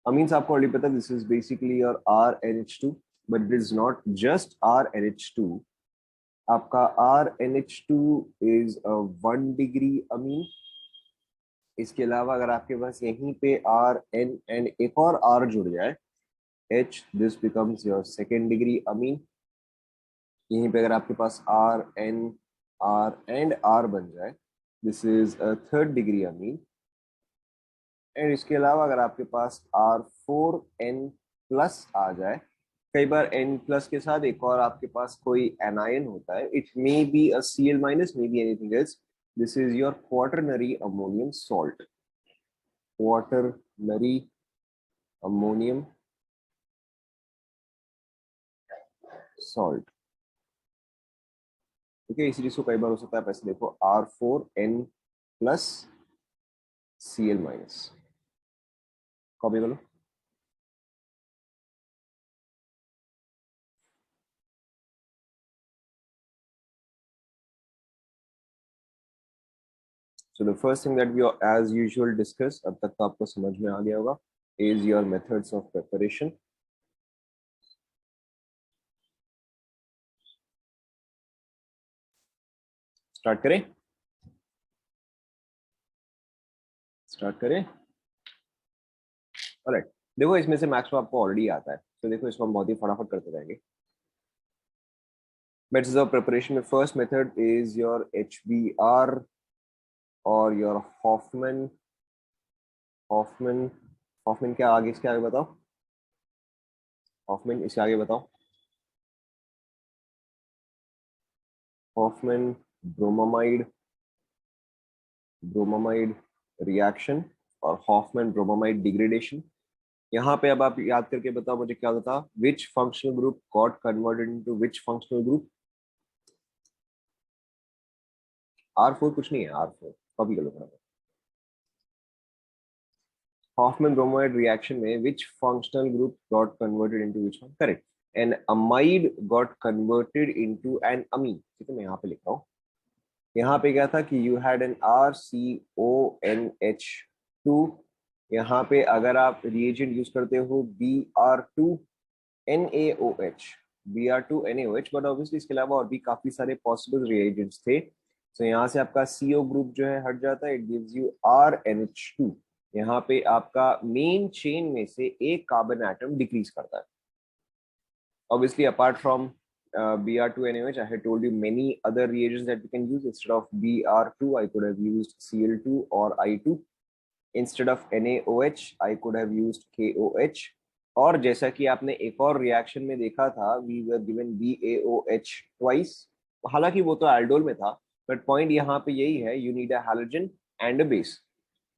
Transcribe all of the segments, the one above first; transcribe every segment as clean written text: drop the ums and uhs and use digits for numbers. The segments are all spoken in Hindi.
amines आपको ऑलरेडी पता है, this is basically your RNH2, but it is not just RNH2. आपका RNH2 is a 1 degree amine. इसके अलावा अगर आपके पास यहीं पे RN and एक और R जुड़ जाए H, this becomes your second degree amine. यहीं पे अगर आपके पास RN, R and R बन जाए, this is a third degree amine. And इसके अलावा अगर आपके पास R4N प्लस आ जाए, कई बार N प्लस के साथ एक और आपके पास कोई एनायन होता है, it may be a Cl minus, may be anything else, this is your quaternary ammonium salt, quaternary ammonium salt. ठीक है, इसी चीज को कई बार हो सकता है, पैसे देखो R4N plus Cl minus, copy करो। So the first thing that we as usual discuss, अब तक तो आपको समझ में आ गया होगा, is your methods of preparation. Start करें, स्टार्ट करें। ऑलराइट, देखो इसमें से मैक्स आपको ऑलरेडी आता है, तो देखो इसको हम बहुत ही फटाफट करते रहेंगे। मेथड्स ऑफ प्रिपरेशन में first method is your HBr और योर हॉफमैन। हॉफमैन, हॉफमैन क्या आगे, इसके आगे बताओ, हॉफमैन इसके आगे बताओ। हॉफमैन ब्रोमामाइड, ब्रोमामाइड रिएक्शन और हॉफमैन ब्रोमामाइड डिग्रेडेशन। यहाँ पे अब आप याद करके बताओ मुझे क्या होता, विच functional group got converted into विच फंक्शनल ग्रुप। R4 कुछ नहीं है, R4 कॉपी कर लो थोड़ा। Hoffman bromide reaction में which functional group got converted into which one? Correct. An amide got converted into an amine. ठीक है, मैं यहाँ पे लिख रहा हूँ। यहाँ पे क्या था कि you had an RCONH2. यहाँ पे अगर आप reagent यूज करते हो Br2NaOH, Br2NaOH, but obviously इसके अलावा और भी काफी सारे possible reagents थे। तो यहाँ से आपका CO ग्रुप जो है हट जाता है, it gives you RNH2. यहाँ पे आपका मेन चेन में से एक कार्बन एटम डिक्रीज करता है। Obviously, apart from Br2NaOH, I had told you many other reagents that we can use. Instead of Br2, I could have used Cl2 or I2. Instead of NaOH, I could have used KOH. और जैसा कि आपने एक और रिएक्शन में देखा था, we were given BaOH twice. हालांकि वो तो एल्डोल में था, बट पॉइंट यहाँ पे यही है, you need a halogen and a base.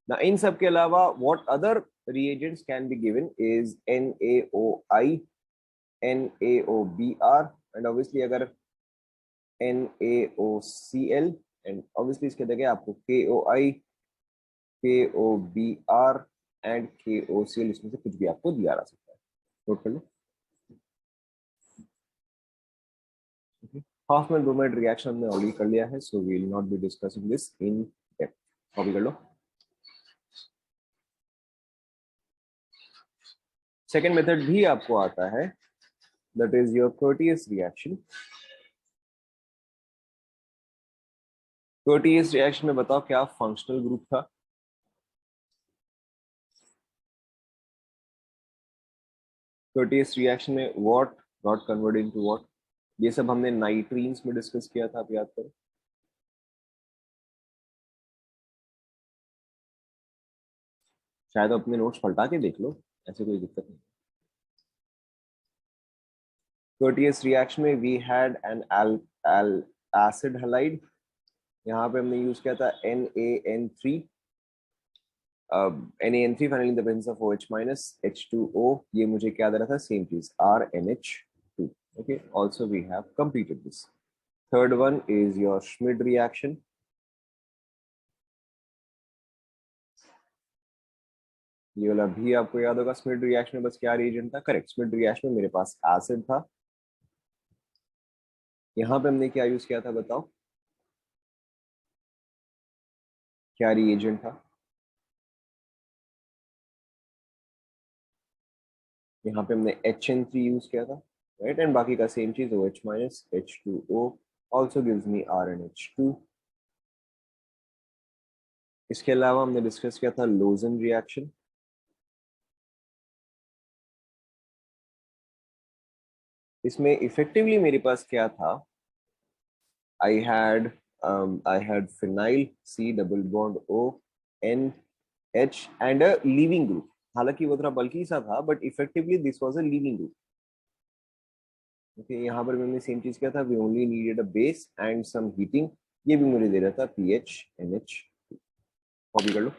Now, इन सब के अलावा what other reagents can be given is NaOI, NaOBr, and obviously अगर NaOCl, and obviously इसके जगह आपको KOI, KOBr and KOCl, इसमें से कुछ भी आपको दिया जा सकता है, नोट कर लो। हॉफमैन ब्रोमाइड रिएक्शन हमने ऑलरेडी कर लिया है, so we will not be discussing this in depth, copy कर लो। सेकेंड मेथड भी आपको आता है, that is your Curtius reaction. Curtius reaction में बताओ क्या फंक्शनल ग्रुप था। Curtius reaction में what got converted into what, ये सब हमने नाइट्रीन्स में डिस्कस किया था, आप याद करो। शायद अपने नोट्स पलटा के देख लो, ऐसे कोई दिक्कत नहीं। Curtius reaction में we had an acid halide, यहाँ पे हमने यूज किया था NaN3, NaN3 finally in the presence of OH minus H2O, ये मुझे क्या दे रहा था, सेम चीज RNH2. Okay, also we have completed this. Third one is your Schmid reaction. ये वाला भी आपको याद होगा, Schmid reaction में बस क्या रिएजेंट था, करेक्ट, Schmid reaction में मेरे पास एसिड था। यहाँ पे हमने क्या यूज किया था बताओ, क्या रिएजेंट था, यहाँ पे हमने HN3 यूज किया था, राइट, एंड बाकी का सेम चीज OH minus H2O also gives me RnH2। इसके अलावा हमने डिस्कस किया था लोजन रिएक्शन। इसमें इफेक्टिवली मेरे पास क्या था, I had phenyl C double bond O N H and a leaving group. हालांकि वो थोड़ा बल्कि सा था, but effectively this was a leaving group. Okay, यहाँ पर मैंने सेम चीज किया था, we only needed a base and some heating. ये भी मुझे दे रहा था PHNH। कॉपी कर लो।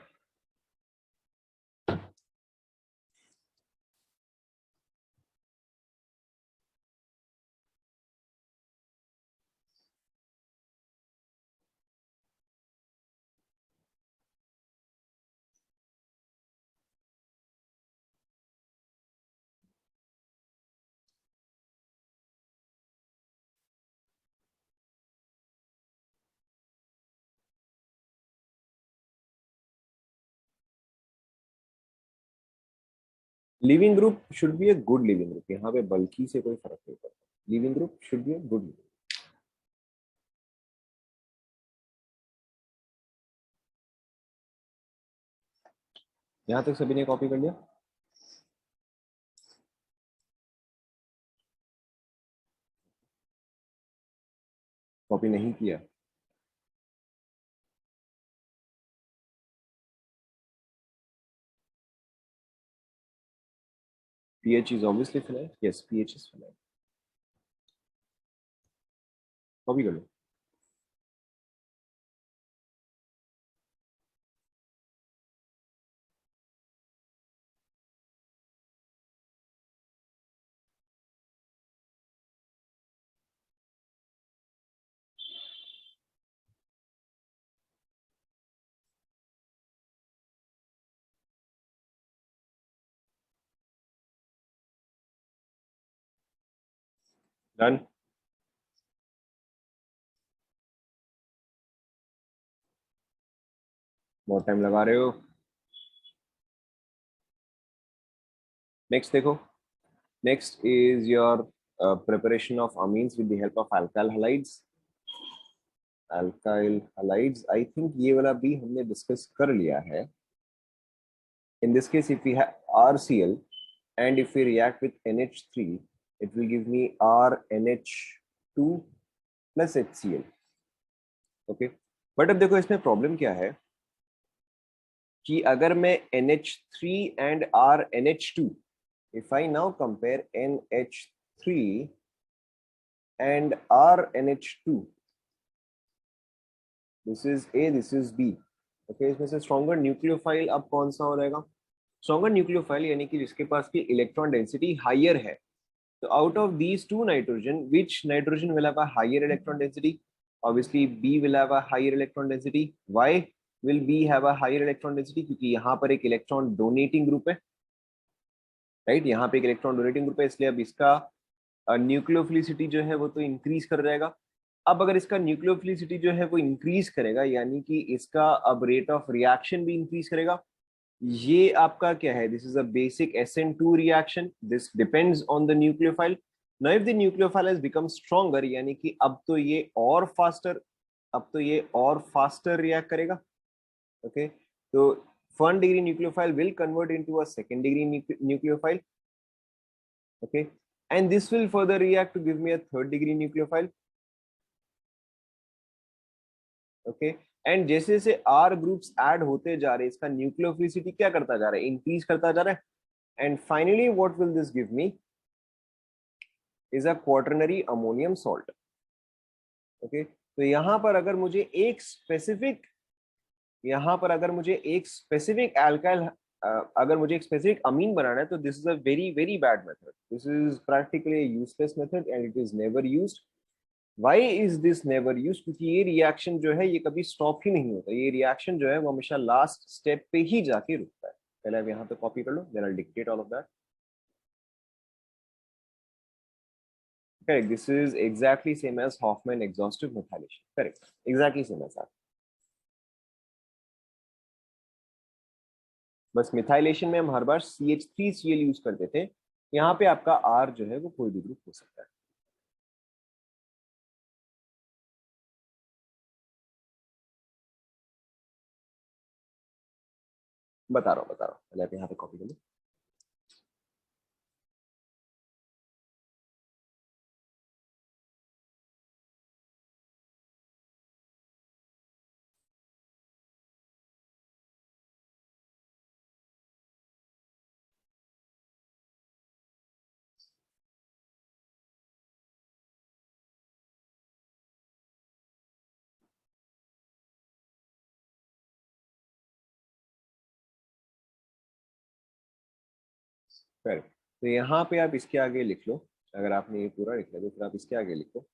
Living group should be a good living group, यहाँ पे बल्कि से कोई फर्क नहीं पड़ता। Living group should be a good. यहाँ तक सभी ने कॉपी कर लिया? कॉपी नहीं किया? pH is obviously phenol, yes, pH is phenol। Copy कर लो। डन। बहुत टाइम लगा रहे हो। नेक्स्ट देखो, next is your preparation of amines with the help of alkyl halides। alkyl halides I think ये वाला भी हमने डिस्कस कर लिया है। in this case if we have RCl and if we react with NH3 it will give me RNH2 plus HCl। Okay, but अब देखो इसमें प्रॉब्लम क्या है कि अगर मैं NH3 and RNH2, if I now compare NH3 and RNH2, this is A, this is B। Okay, इसमें से स्ट्रॉन्गर न्यूक्लियोफाइल अब कौन सा हो जाएगा? स्ट्रॉन्गर न्यूक्लियोफाइल यानी कि जिसके पास की इलेक्ट्रॉन डेंसिटी हायर है। तो out of these two nitrogen, which nitrogen will have a higher electron density? Obviously B will have a higher electron density। Why will B have a higher electron density? क्योंकि यहाँ पर एक इलेक्ट्रॉन डोनेटिंग ग्रुप है, राइट, यहाँ पे एक इलेक्ट्रॉन डोनेटिंग ग्रुप है, इसलिए अब इसका न्यूक्लियोफिलिसिटी जो है वो तो इंक्रीज कर जाएगा। अब अगर इसका न्यूक्लियोफिलिसिटी जो है वो इंक्रीज करेगा, यानी कि इसका अब रेट ऑफ रिएक्शन भी इंक्रीज करेगा। ये आपका क्या है? This is a basic SN2 reaction, this depends on the nucleophile. Now if the nucleophile has become stronger, यानी कि अब तो ये और फास्टर, अब तो ये और फास्टर रिएक्ट करेगा। ओके, तो 1 degree nucleophile will convert into a 2nd degree nucleophile। Okay, and this will further react to give me a 3rd degree nucleophile। Okay, and जैसे जैसे R ग्रुप्स ऐड होते जा रहे हैं, इसका न्यूक्लियोफिलिसिटी क्या करता जा रहा है? इंक्रीज करता जा रहा है। And finally what will this give me is a quaternary ammonium salt. Okay, तो यहां पर अगर मुझे एक स्पेसिफिक, यहाँ पर अगर मुझे एक स्पेसिफिक एल्काइल, अगर मुझे एक स्पेसिफिक अमीन बनाना है, तो this is a very very bad method. This is practically useless method and it is never used. Why is this never used? क्योंकि ये रिएक्शन जो है ये कभी स्टॉप ही नहीं होता। ये रिएक्शन जो है वो हमेशा लास्ट स्टेप पे ही जाके रुकता है। पहले आप यहाँ पे कॉपी कर लो, then I will dictate all of that. Correct, this is exactly same as Hoffmann exhaustive methylation. Correct, exactly same as that. बस मिथाइलेशन में हम हर बार CH3Cl यूज करते थे, यहाँ पे आपका आर जो है वो कोई भी ग्रुप हो सकता है। बता रहा हूँ पहले आप यहाँ पे कॉपी कर लो। करेक्ट। तो यहाँ पे आप इसके आगे लिख लो, अगर आपने ये पूरा लिख लिया तो फिर आप इसके आगे लिखो,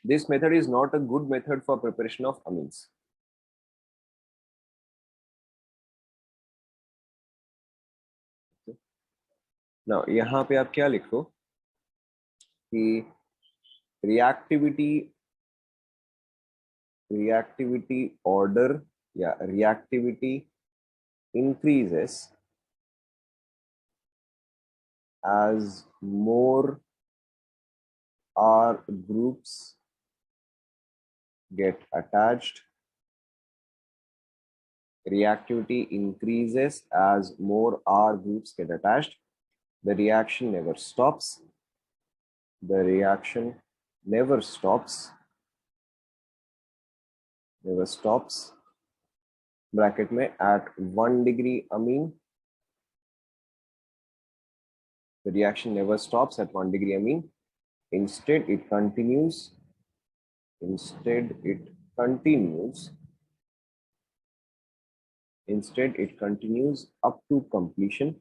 this method is not a good method for preparation of amines. ना यहाँ पे आप क्या लिखो कि रिएक्टिविटी रिएक्टिविटी ऑर्डर या reactivity increases as more R groups get attached. Reactivity increases as more R groups get attached. The reaction never stops. The reaction never stops. Never stops. Bracket में at 1 degree amine. The reaction never stops at 1 degree amine. Instead, it continues. Instead, it continues up to completion.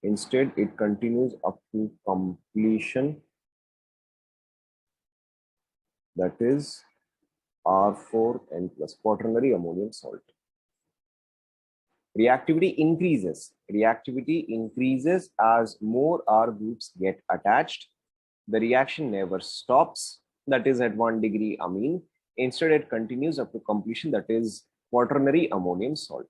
Instead, it continues up to completion. That is R4N plus quaternary ammonium salt. Reactivity increases. Reactivity increases as more R groups get attached. The reaction never stops. That is at 1 degree amine. Instead, it continues up to completion. That is quaternary ammonium salt.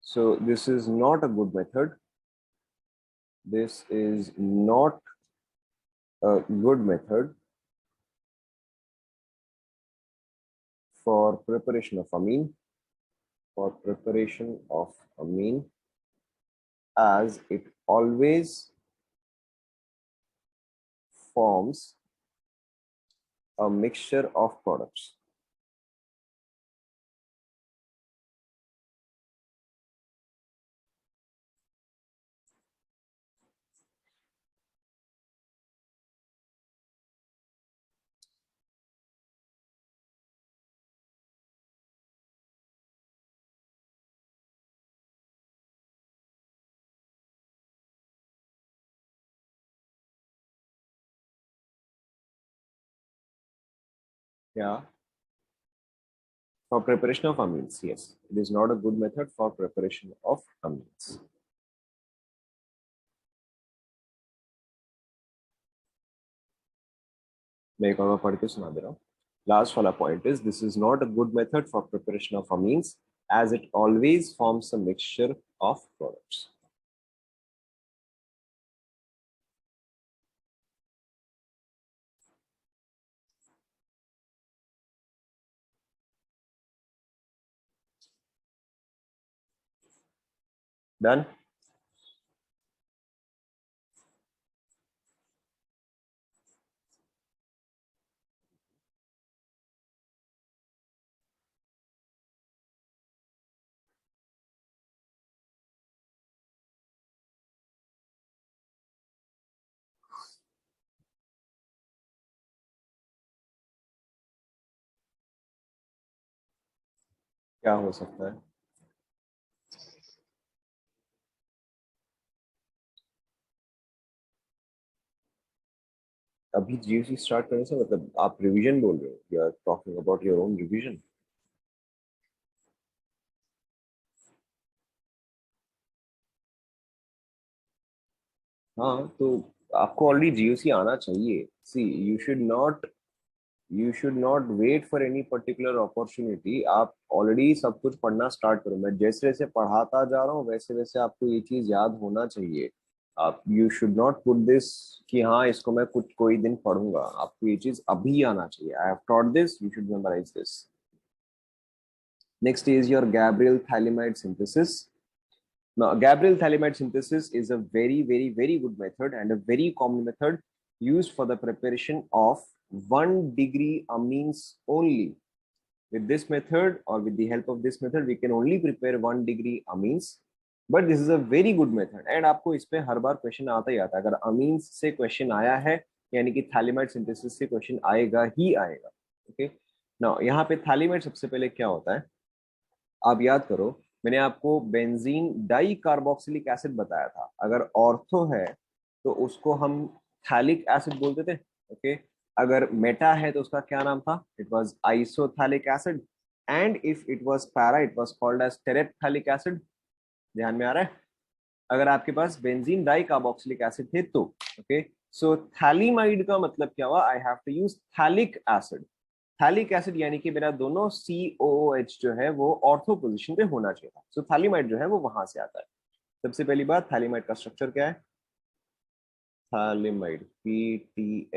So this is not a good method. This is not a good method for preparation of amine. For preparation of amine, as it always forms a mixture of products. Yeah. For preparation of amines, yes. It is not a good method for preparation of amines. मैं एक और पढ़ के सुना दे रहा हूँ. Last वाला point is this is not a good method for preparation of amines as it always forms a mixture of products. Done? क्या हो सकता है? अभी जीयूसी स्टार्ट करने से मतलब आप रिवीजन बोल रहे हो? You are talking about your own revision? हाँ, तो आपको ऑलरेडी जीयूसी आना चाहिए. See, you should not you should not wait for any particular opportunity. आप ऑलरेडी सब कुछ पढ़ना स्टार्ट करो। मैं जैसे जैसे पढ़ाता जा रहा हूँ वैसे वैसे आपको ये चीज याद होना चाहिए। आप you should not put this कि हाँ इसको मैं कुछ कोई दिन पढ़ूंगा। आपको ये चीज अभी आना चाहिए। I have taught this, you should memorize this. Next is your Gabriel phthalimide synthesis. Now, Gabriel Thalamide synthesis is a very, very, very good method and a very common method used for the preparation of 1-degree amines only. With this method or with the help of this method, we can only prepare 1-degree amines. But this is a very good method and आपको इस पे हर बार क्वेश्चन आता ही आता है। अगर amines से क्वेश्चन आया है यानी कि थालिमाइड सिंथेसिस से क्वेश्चन आएगा ही आएगा। ओके, नाउ यहाँ पे थालिमाइड सबसे पहले क्या होता है आप याद करो। मैंने आपको बेंजीन डाई कार्बोक्सिलिक एसिड बताया था। अगर ऑर्थो है तो उसको हम थैलिक एसिड बोलते थे। ओके, अगर मेटा है तो उसका क्या नाम था? It was isophthalic acid. And if it was para it was called as terephthalic acid. ध्यान में आ रहा है? अगर आपके पास बेंजीन डाई कार्बोक्सिलिक एसिड थे तो ओके। सो थैलिमाइड का मतलब क्या हुआ? I have to use phthalic acid. Phthalic acid यानी कि मेरा दोनों COOH जो है वो ऑर्थो पोजीशन पे होना चाहिए था। सो थैलिमाइड जो है वो वहां से आता है। सबसे पहली बात, थैलिमाइड का स्ट्रक्चर क्या है? Phthalimide PTHALIMIDE।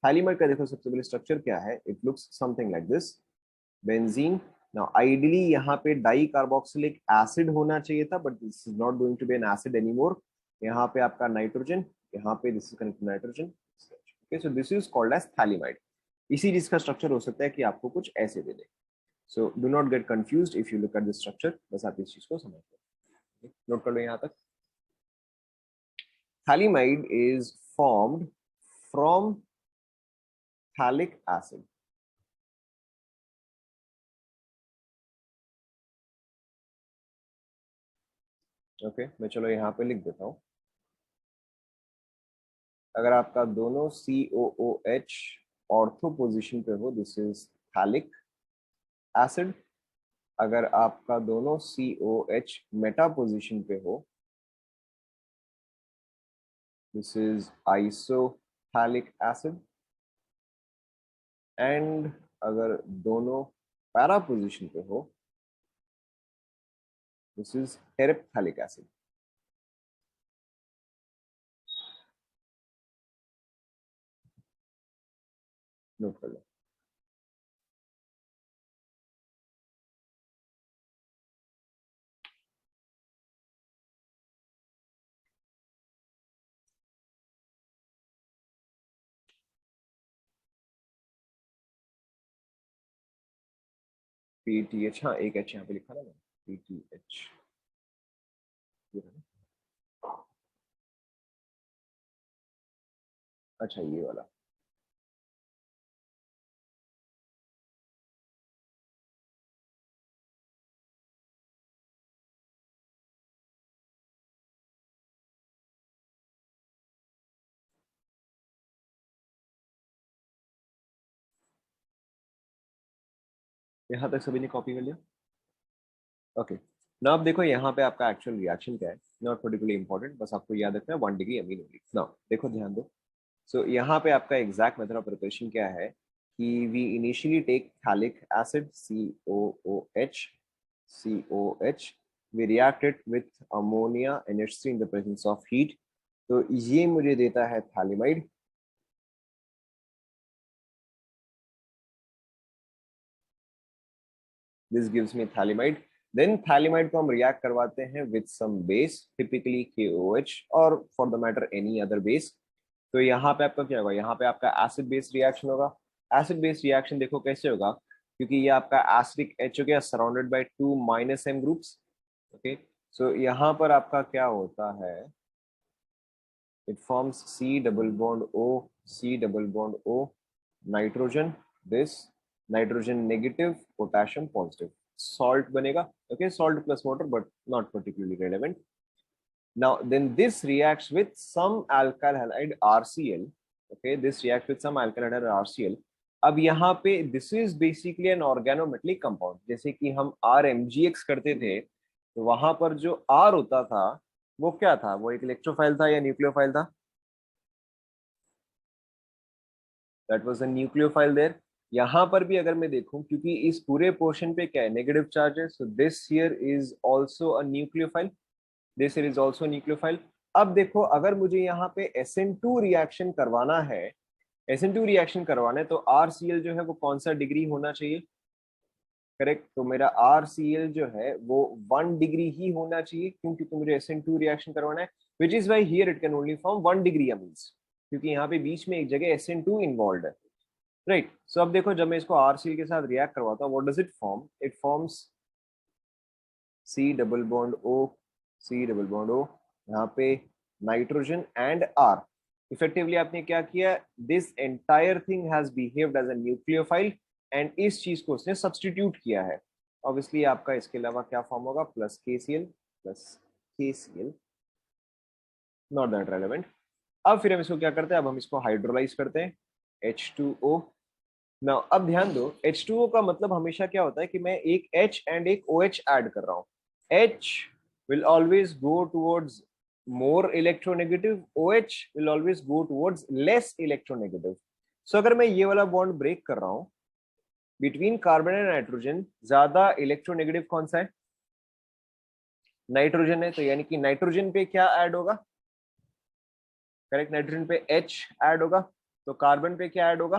थैलिमाइड का देखो सबसे पहले स्ट्रक्चर क्या है? It looks something like this. Benzene. Now ideally यहाँ पे डाई कार्बोक्सिलिक एसिड होना चाहिए था but this is not going to be an acid anymore. यहाँ पे आपका नाइट्रोजन, यहाँ पे this is connected nitrogen. Okay, so this is called as phthalimide. इसी चीज का स्ट्रक्चर हो सकता है कि आपको कुछ ऐसे दे दे। So do not get confused if you look at this structure. बस आप इस चीज को समझ लो, नोट कर लो यहाँ तक। Thalamide is formed from phthalic acid. Okay, मैं चलो यहाँ पे लिख देता हूँ। अगर आपका दोनों COOH ऑर्थो पोजीशन पे हो दिस इज थैलिक एसिड। अगर आपका दोनों COH मेटा पोजीशन पे हो this is isophthalic acid. And अगर दोनों पैरा पोजीशन पे हो दिस इज टेरेप्थैलिक एसिड। नोट कर लो। PTH, हाँ एक H यहाँ पे लिखा ना मैंने, PTH। अच्छा ये वाला। यहाँ तक सभी ने कॉपी कर लिया? ओके, ना अब देखो यहाँ पे आपका एक्चुअल रिएक्शन क्या है। नॉट पर्टिकुलरली इंपॉर्टेंट, बस आपको याद रखना है 1 डिग्री अमीन ओनली। ना देखो ध्यान दो। सो यहाँ पे आपका एग्जैक्ट मेथड ऑफ प्रिपरेशन क्या है कि we initially take phthalic acid COOH, we react it with ammonia NH3 in the presence of heat। तो ये मुझे देता है phthalimide. This gives me phthalimide. Then phthalimide को हम रिएक्ट करवाते हैं with some base, typically KOH और for the matter any other base. तो यहाँ पे आपका क्या होगा? यहाँ पे आपका एसिड बेस रिएक्शन होगा। एसिड बेस रिएक्शन देखो कैसे होगा, क्योंकि ये आपका एसिडिक H हो गया surrounded by 2 - M groups. Okay, so यहाँ पर आपका क्या होता है? It forms C double bond O nitrogen, this nitrogen negative potassium positive, salt बनेगा। Okay, salt plus water but not particularly relevant. Now, then this reacts with some alkyl halide RCl. Okay, this reacts with some alkyl halide RCl. अब यहाँ पे this is basically an organometallic compound। जैसे कि हम RMGX करते थे तो वहां पर जो R होता था वो क्या था? वो एक इलेक्ट्रोफाइल था या न्यूक्लियोफाइल था? That was the nucleophile there. यहाँ पर भी अगर मैं देखूं, क्योंकि इस पूरे पोर्शन पे क्या है, नेगेटिव चार्ज है, so this here is also a nucleophile, this here is also nucleophile. अब देखो, अगर मुझे यहाँ पे SN2 रिएक्शन करवाना है, SN2 रिएक्शन करवाना है, तो RCl जो है वो कौन सा डिग्री होना चाहिए? करेक्ट, तो मेरा RCl जो है वो 1 डिग्री ही होना चाहिए, क्योंकि तो मुझे SN2 रिएक्शन करवाना है, which is why here it can only form 1 degree amines, क्योंकि यहाँ पे बीच में एक जगह SN2 इन्वॉल्व है। राइट, सो अब देखो, जब मैं इसको RCl के साथ रिएक्ट करवाता हूँ, what does it form? It forms C double bond O, C double bond O, यहाँ पे नाइट्रोजन एंड R। इफेक्टिवली आपने क्या किया, this entire thing has behaved as a nucleophile, and इस चीज को उसने सब्सटीट्यूट किया है। ऑब्वियसली आपका इसके अलावा क्या फॉर्म होगा, plus KCl, not that relevant. अब फिर हम इसको क्या करते हैं, अब हम इसको हाइड्रोलाइज करते हैं, H2O। नाउ अब ध्यान दो, H2O का मतलब हमेशा क्या होता है कि मैं एक H एंड एक OH ऐड कर रहा हूँ। H will always go towards more electronegative, OH will always go towards less electronegative। So अगर मैं ये वाला बॉन्ड ब्रेक कर रहा हूँ बिटवीन कार्बन एंड नाइट्रोजन, ज्यादा इलेक्ट्रोनेगेटिव कौन सा है? नाइट्रोजन है, तो यानी कि नाइट्रोजन पे क्या ऐड होगा? करेक्ट, नाइट्रोजन पे H ऐड होगा, तो कार्बन पे क्या ऐड होगा?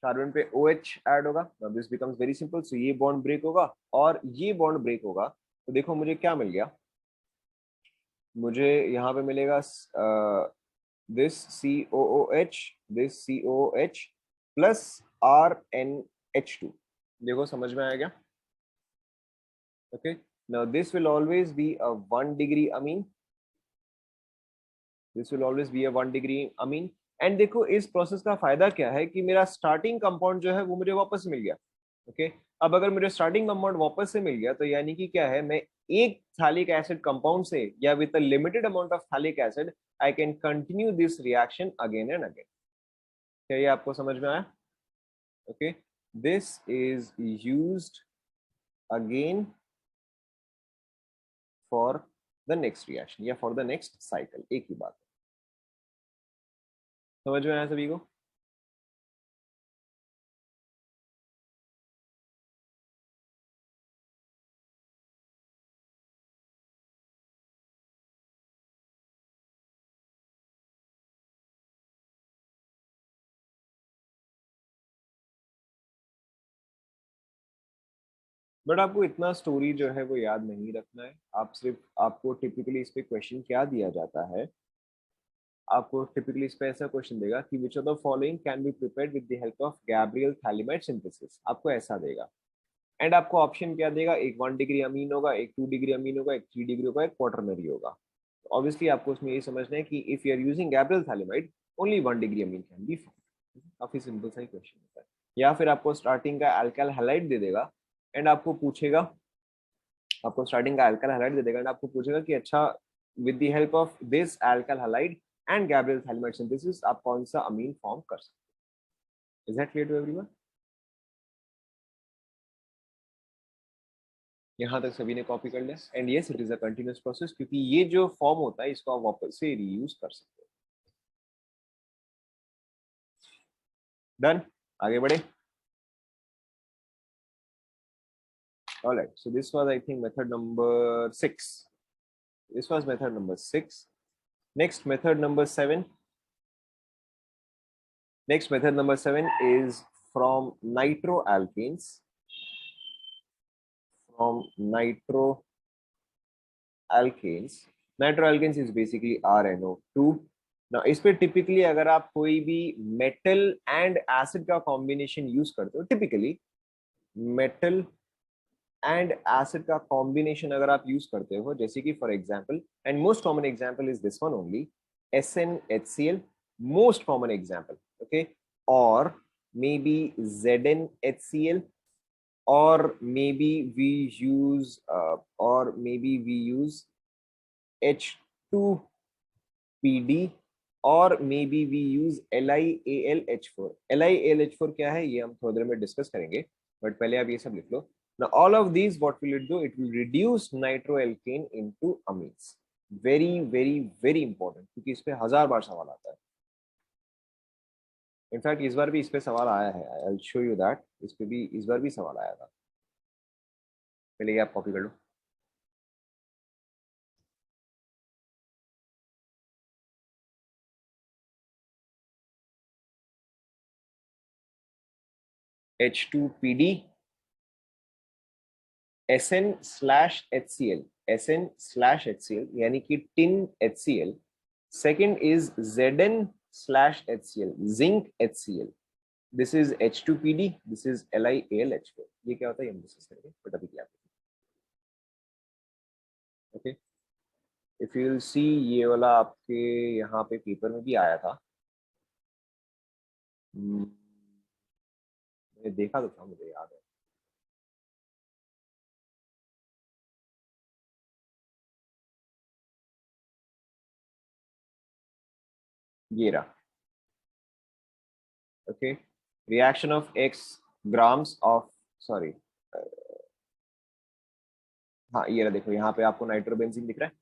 कार्बन पे OH ऐड होगा। Now this becomes very simple, so ये बॉन्ड ब्रेक होगा और ये बॉन्ड ब्रेक होगा, तो देखो मुझे क्या मिल गया, मुझे यहाँ पे मिलेगा this COOH, this COOH plus RnH2। देखो समझ में आ गया? Okay, now this will always be a 1 degree Amin, this will always be a 1 degree amine. And देखो इस प्रोसेस का फायदा क्या है कि मेरा स्टार्टिंग कंपाउंड जो है वो मुझे वापस मिल गया। ओके, अब अगर मुझे स्टार्टिंग कंपाउंड वापस से मिल गया, तो यानी कि क्या है, मैं एक थैलिक एसिड कंपाउंड से या with a limited amount of phthalic acid I can continue this reaction again and again. क्या ये आपको समझ में आया? Okay, this is used again for the next reaction या फॉर द नेक्स्ट साइकिल, एक ही बात। समझ में आया सभी को? बट आपको इतना स्टोरी जो है वो याद नहीं रखना है, आप सिर्फ, आपको टिपिकली इस पे क्वेश्चन क्या दिया जाता है, आपको टिपिकली इस पे ऐसा क्वेश्चन देगा कि which of the following can be prepared with the help of Gabriel phthalimide synthesis, आपको ऐसा देगा। एंड आपको ऑप्शन क्या देगा, एक 1 डिग्री अमीन होगा, एक 2 डिग्री अमीन होगा, एक 3 डिग्री होगा, एक क्वार्टरनरी होगा। ऑब्वियसली आपको उसमें ये समझना है कि if you are using Gabriel phthalimide, only 1 degree amine can be found. काफी सिंपल सा ही क्वेश्चन होता है। या फिर आपको स्टार्टिंग का अल्काइल हैलाइड दे देगा एंड आपको पूछेगा, आपको स्टार्टिंग का अल्काइल हैलाइड दे देगा एंड आपको पूछेगा कि अच्छा, with the help of this alkyl halide and Gabriel phthalimide synthesis आप कौन सा अमीन फॉर्म कर सकते हैं। Is that clear to everyone? यहाँ तक सभी ने कॉपी कर लिया? And yes, it is a continuous process, क्योंकि ये जो फॉर्म होता है इसको आप वापस से रीयूज कर सकते हो। डन, आगे बढ़े। Alright, so this was I think method number 6, this was method number 6. Next, method number 7. Next, method number 7 is from nitroalkanes. From nitroalkanes. Nitroalkanes is basically RNO2. Now, इस पे टिपिकली अगर आप कोई भी मेटल एंड एसिड का कॉम्बिनेशन यूज करते हो, टिपिकली मेटल एंड एसिड का कॉम्बिनेशन अगर आप यूज करते हो, जैसे कि for example, and most common example is this one only, SnHCl, most common example, okay, or maybe ZnHCl, or maybe we use H2PD, और maybe we use LiAlH4। LiAlH4 क्या है ये हम थोड़ी देर में डिस्कस करेंगे, बट पहले आप ये सब लिख लो। Now all of these, what will it do? It will reduce nitroalkane into amines. Very very very important, क्योंकि इस पे 1000 बार सवाल आता है। इनफैक्ट इस बार भी इस पे सवाल आया है, आई विल शो यू दैट, इस पे भी इस बार भी सवाल आया था। पहले ये आप कॉपी कर लो। H2PD SN/HCl, SN/HCl यानी कि tin HCl। Second is Zn/HCl, zinc HCl। This is H2PD, this is LiAlH4। ये क्या होता है ये हम डिस्कस करेंगे, बट अभी क्या। Okay, if you will see, ये वाला आपके यहाँ पे पेपर में भी आया था। मैंने देखा तो था, मुझे याद है। ये रहा। Okay, reaction of x grams of, sorry, हाँ ये रहा, देखो यहाँ पे आपको नाइट्रोबेंजीन दिख रहा है।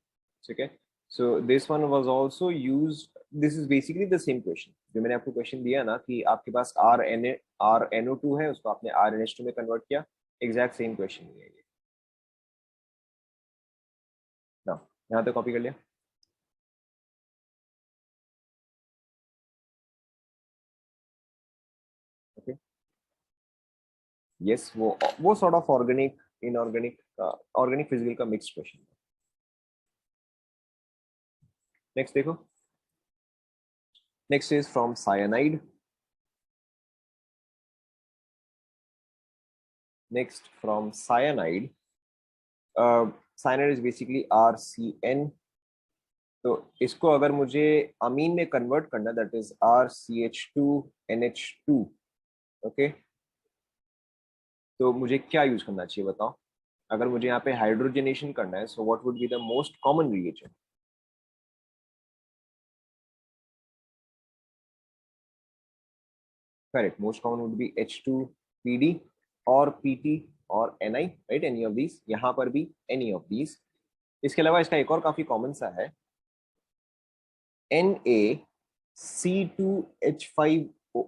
ठीक है, so this one was also used. This is basically the same question जो मैंने आपको क्वेश्चन दिया ना, कि आपके पास RnO2 है, उसको आपने RnH2 में कन्वर्ट किया। एग्जैक्ट सेम क्वेश्चन है ये ना। यहाँ पे कॉपी कर लिया। ओके, यस, वो सॉर्ट ऑफ ऑर्गेनिक इनऑर्गेनिक का, ऑर्गेनिक फिजिकल का मिक्स क्वेश्चन। नेक्स्ट देखो, next is from cyanide. Next from cyanide, cyanide is basically RCN। तो इसको अगर मुझे अमीन में कन्वर्ट करना, दैट इज RCH2NH2। ओके, तो मुझे क्या यूज करना चाहिए बताओ। अगर मुझे यहाँ पे हाइड्रोजनेशन करना है, so what would be the most common reagent. Correct, most common would be H2PD और PT और Ni, right, any of these, यहाँ पर भी एनी ऑफ दीज। इसके अलावा इसका एक और काफी कॉमन सा है, NaC2H5O,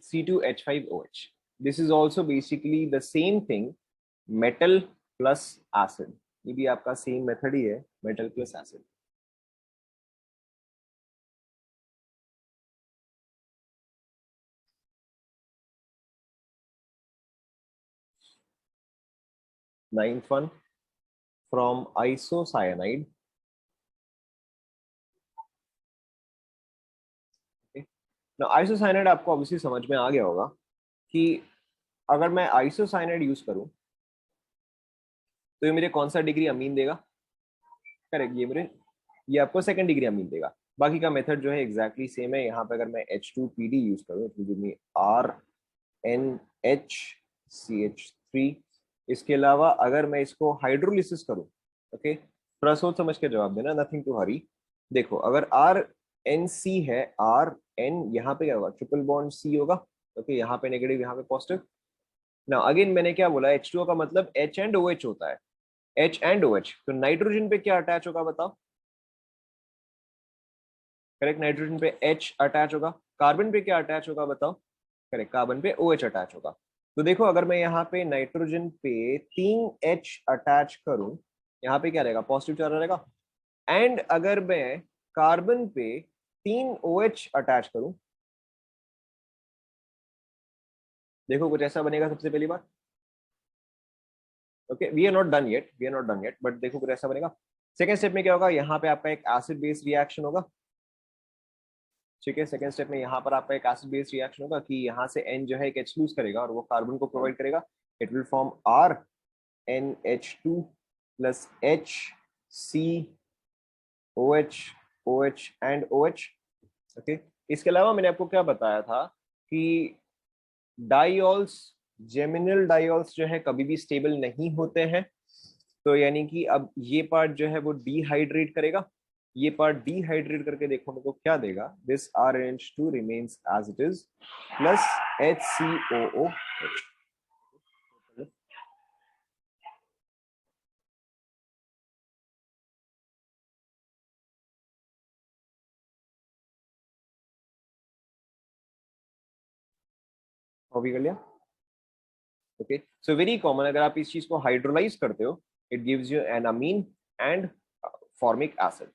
C2H5OH। This is also basically the same thing, metal plus acid. ये भी आपका सेम मेथड ही है, metal plus acid. Ninth one from isocyanide. ना आइसोसाइनाइड आपको ऑब्वियसली समझ में आ गया होगा कि अगर मैं आइसोसाइनाइड यूज करूं तो ये मेरे कौन सा डिग्री अमीन देगा। करेक्ट, ये आपको सेकंड डिग्री अमीन देगा। बाकी का मेथड जो है एग्जैक्टली सेम है। यहाँ पे अगर मैं H2PD यूज करूँ, it will give me RNHCH3। इसके अलावा अगर मैं इसको हाइड्रोलिसिस करूँ, ओके, थोड़ा सोच समझ के जवाब देना, नथिंग टू हरी। देखो, अगर RNC है, RN यहाँ पे क्या होगा, ट्रिपल बॉन्ड C होगा। ओके, यहाँ पे नेगेटिव, यहाँ पे पॉजिटिव। ना अगेन मैंने क्या बोला, H2O का मतलब H एंड OH होता है। H एंड OH, तो नाइट्रोजन पे क्या अटैच होगा बताओ। करेक्ट, नाइट्रोजन पे H अटैच होगा। कार्बन पे क्या अटैच होगा बताओ। करेक्ट, कार्बन पे OH अटैच होगा। तो देखो, अगर मैं यहाँ पे नाइट्रोजन पे 3H अटैच करूं, यहाँ पे क्या रहेगा, पॉजिटिव चार्ज रहेगा। एंड अगर मैं कार्बन पे 3OH अटैच करूं, देखो कुछ ऐसा बनेगा सबसे पहली बार। Okay, we are not done yet, we are not done yet, but देखो कुछ ऐसा बनेगा। सेकेंड स्टेप में क्या होगा, यहाँ पे आपका एक एसिड बेस रिएक्शन होगा। ठीक है, सेकंड स्टेप में यहाँ पर आपका एक एसिड बेस रिएक्शन होगा कि यहाँ से N जो है एक H लूज करेगा और वो कार्बन को प्रोवाइड करेगा। It will form RNH2 plus HCOH, OH and OH। Okay, इसके अलावा मैंने आपको क्या बताया था कि डाइऑल्स, जेमिनल डाइऑल्स जो है कभी भी स्टेबल नहीं होते हैं। तो यानी कि अब ये पार्ट जो है वो डिहाइड्रेट करेगा, ये पार्ट डिहाइड्रेट करके देखो मेरे को क्या देगा, this RH2 remains as it is plus HCOOH। Copy कर लिया। ओके, सो वेरी कॉमन, अगर आप इस चीज को हाइड्रोलाइज करते हो, it gives you an amine and formic acid.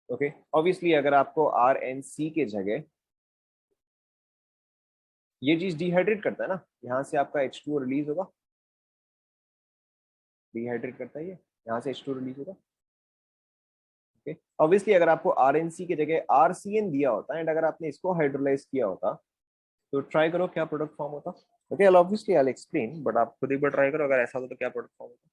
Okay, obviously अगर आपको आर एन सी के जगह, ये चीज डिहाइड्रेट करता है ना, यहाँ से आपका H2O रिलीज होगा, डिहाइड्रेट करता है ये, यहाँ से H2O रिलीज होगा। ओके, ऑब्वियसली अगर आपको आर एन सी की जगह आर सी एन दिया होता एंड अगर आपने इसको हाइड्रोलाइज किया होता, तो ट्राई करो क्या प्रोडक्ट फॉर्म होता। Okay, obviously I explain, but आप खुद एक बार ट्राई करो, अगर ऐसा होता तो क्या प्रोडक्ट फॉर्म होता।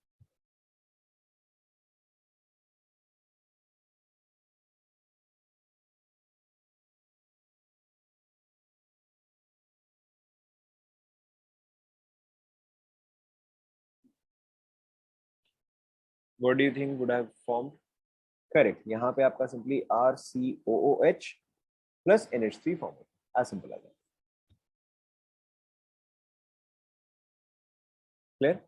What do you think would have formed? Correct, यहाँ पे आपका simply RCOOH plus NH3 form होता है, as simple as that. Clear?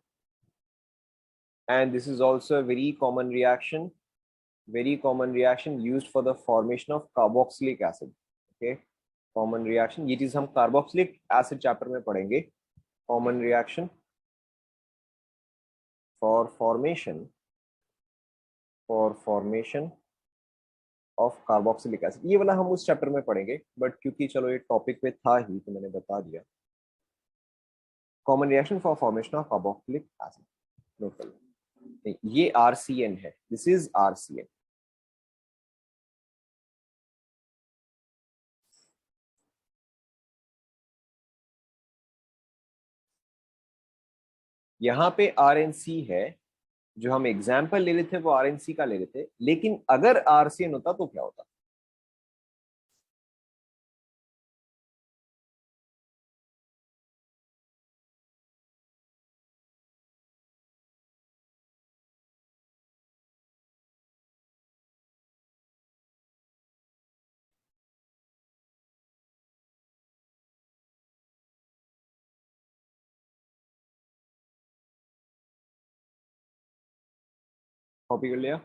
And this is also a very common reaction used for the formation of carboxylic acid. Okay, common reaction, ये चीज हम carboxylic acid chapter में पढ़ेंगे। common reaction for formation of carboxylic acid, ये वाला हम उस चैप्टर में पढ़ेंगे, बट क्योंकि चलो ये टॉपिक पे था ही तो मैंने बता दिया। Common reaction for formation of carboxylic acid, note कर लो, ये RCN है, दिस इज RCN। यहाँ पे RNC है, जो हम एग्जाम्पल ले रहे थे वो RNC का ले रहे थे, लेकिन अगर RCN होता तो क्या होता? कॉपी कर लिया।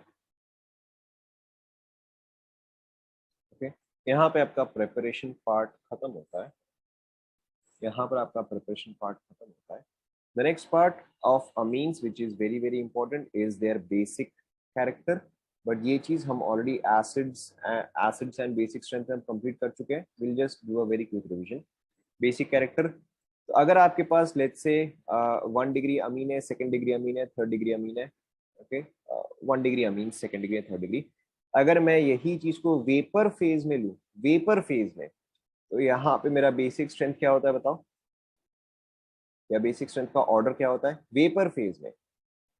ओके, यहाँ पे आपका प्रिपरेशन पार्ट खत्म होता है, यहाँ पर आपका प्रिपरेशन पार्ट खत्म होता है। The next part of amines which is very very important is their basic character, but ये चीज हम already acids and basic strength हम कंप्लीट कर चुके हैं। Will just do a very quick revision. Basic character, तो अगर आपके पास लेट्स से 1 डिग्री अमीन है, 2nd डिग्री अमीन है, 3rd डिग्री अमीन है, ओके, 1 डिग्री अमीन, 2nd डिग्री, 3rd डिग्री, अगर मैं यही चीज को वेपर फेज में लूँ, वेपर फेज में, तो यहाँ पे मेरा बेसिक स्ट्रेंथ क्या होता है बताओ, या बेसिक स्ट्रेंथ का ऑर्डर क्या होता है वेपर फेज में?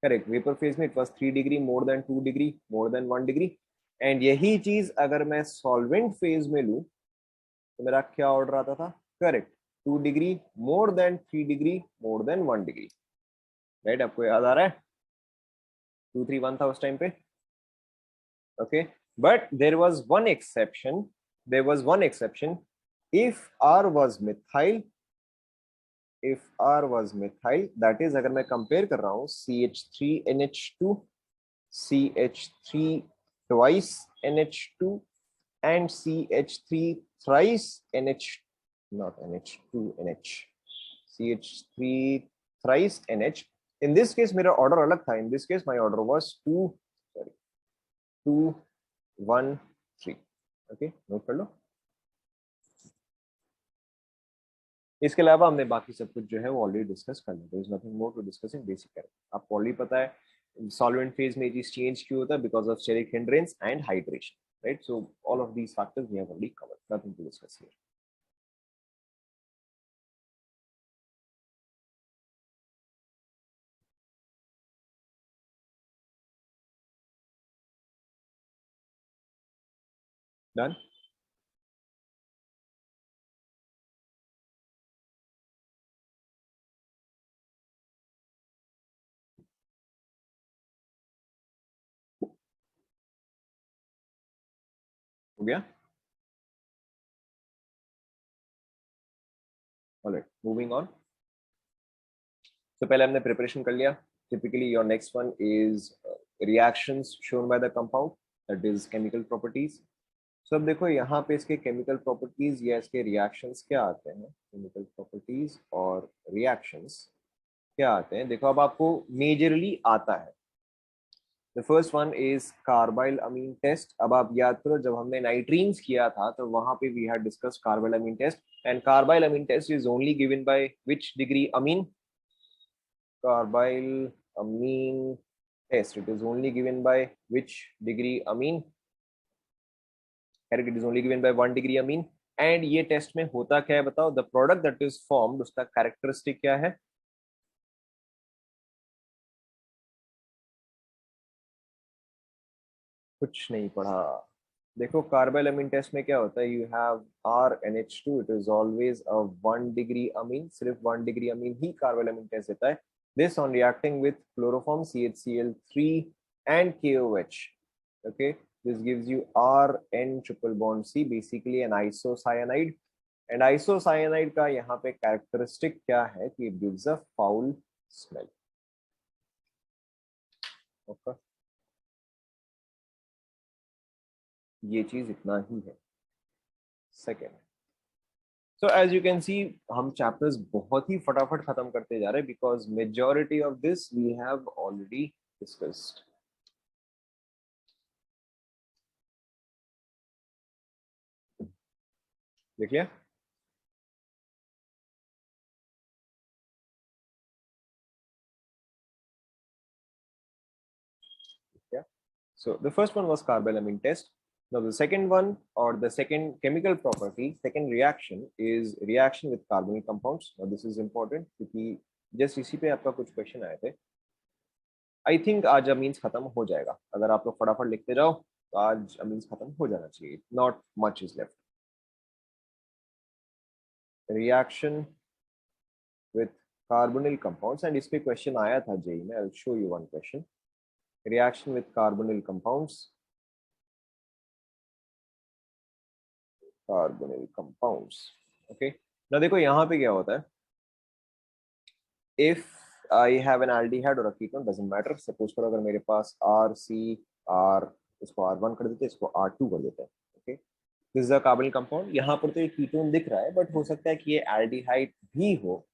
करेक्ट, वेपर फेज में it was 3 degree more than 2 degree more than 1 degree, and यही चीज अगर मैं सॉल्वेंट फेज में लूँ तो मेरा क्या ऑर्डर आता था? Correct, 2 degree more than 3 degree more than 1 degree. Right, आपको याद आ रहा है 2 3 1 था उस टाइम पे। Okay, but there was one exception, if R was methyl, if R was methyl, that is अगर मैं कंपेयर कर रहा हूँ CH3NH2, CH3 twice NH2 and CH3 thrice NH, not NH2 NH, CH3 thrice NH. In this case मेरा ऑर्डर अलग था, in this case my order was 2 1 3। Okay, note कर लो। इसके अलावा हमने बाकी सब कुछ जो है वो ऑलरेडी डिस्कस कर लिया, there is nothing more to discuss in basic character. आपको ऑलरेडी पता है सॉल्वेंट फेज में चीज चेंज क्यों होता है, because of steric hindrance and hydration, right? So all of these factors we have already covered, nothing to discuss here. Done? हो गया? Alright, moving on. तो पहले हमने प्रिपरेशन कर लिया, typically your next one is reactions shown by the compound, that is chemical properties. So अब देखो यहाँ पे इसके केमिकल प्रॉपर्टीज या इसके रिएक्शंस क्या आते हैं, केमिकल प्रॉपर्टीज और रिएक्शंस क्या आते हैं, देखो अब आपको मेजरली आता है। The first one is carbylamine test. अब आप याद करो जब हमने नाइट्रीन्स किया था तो वहां पे we had discuss carbylamine test, and carbylamine test is only given by which degree amine, carbylamine test it is only given by which degree amine, it is only given by 1 degree amine. And ये टेस्ट में होता क्या है बताओ, the product that is formed उसका कैरेक्टरिस्टिक क्या है, कुछ नहीं पढ़ा। देखो कार्बाइल अमीन टेस्ट में क्या होता है, you have RNH2, it is always a 1 degree अमीन, सिर्फ 1 डिग्री अमीन ही कार्बाइल अमीन टेस्ट देता है। This on reacting with chloroform CHCl3 and KOH, okay, this gives you RN triple bond C, basically an isocyanide, and isocyanide का यहाँ पे कैरेक्टरिस्टिक क्या है कि it gives a foul smell, okay? ये चीज इतना ही है। Second, so as you can see हम चैप्टर्स बहुत ही फटाफट खत्म करते जा रहे हैं because majority of this we have already discussed. देख लिया? Yeah. So the first one was carbalamine test. Now the second one, or the second chemical property, second reaction is reaction with carbonyl compounds. Now this is important क्योंकि जस्ट इसी पे आपका कुछ क्वेश्चन आए थे। आई थिंक आज अमीन्स खत्म हो जाएगा, अगर आप लोग फटाफट लिखते जाओ तो आज अमीन्स खत्म हो जाना चाहिए। Not much is left. Reaction with carbonyl compounds, and इस पे क्वेश्चन आया था जेई में। I will show you one question. Reaction with carbonyl compounds, carbonyl compounds, okay. ना देखो यहाँ पे क्या होता है, if I have an aldehyde और a ketone, doesn't matter. Suppose करो अगर मेरे पास RCR, इसको R1 कर देते हैं, इसको R2 कर देते हैं, okay. This is a carbonyl compound. यहाँ पर तो ये कीटोन दिख रहा है बट हो सकता है कि ये एल्डिहाइड भी हो।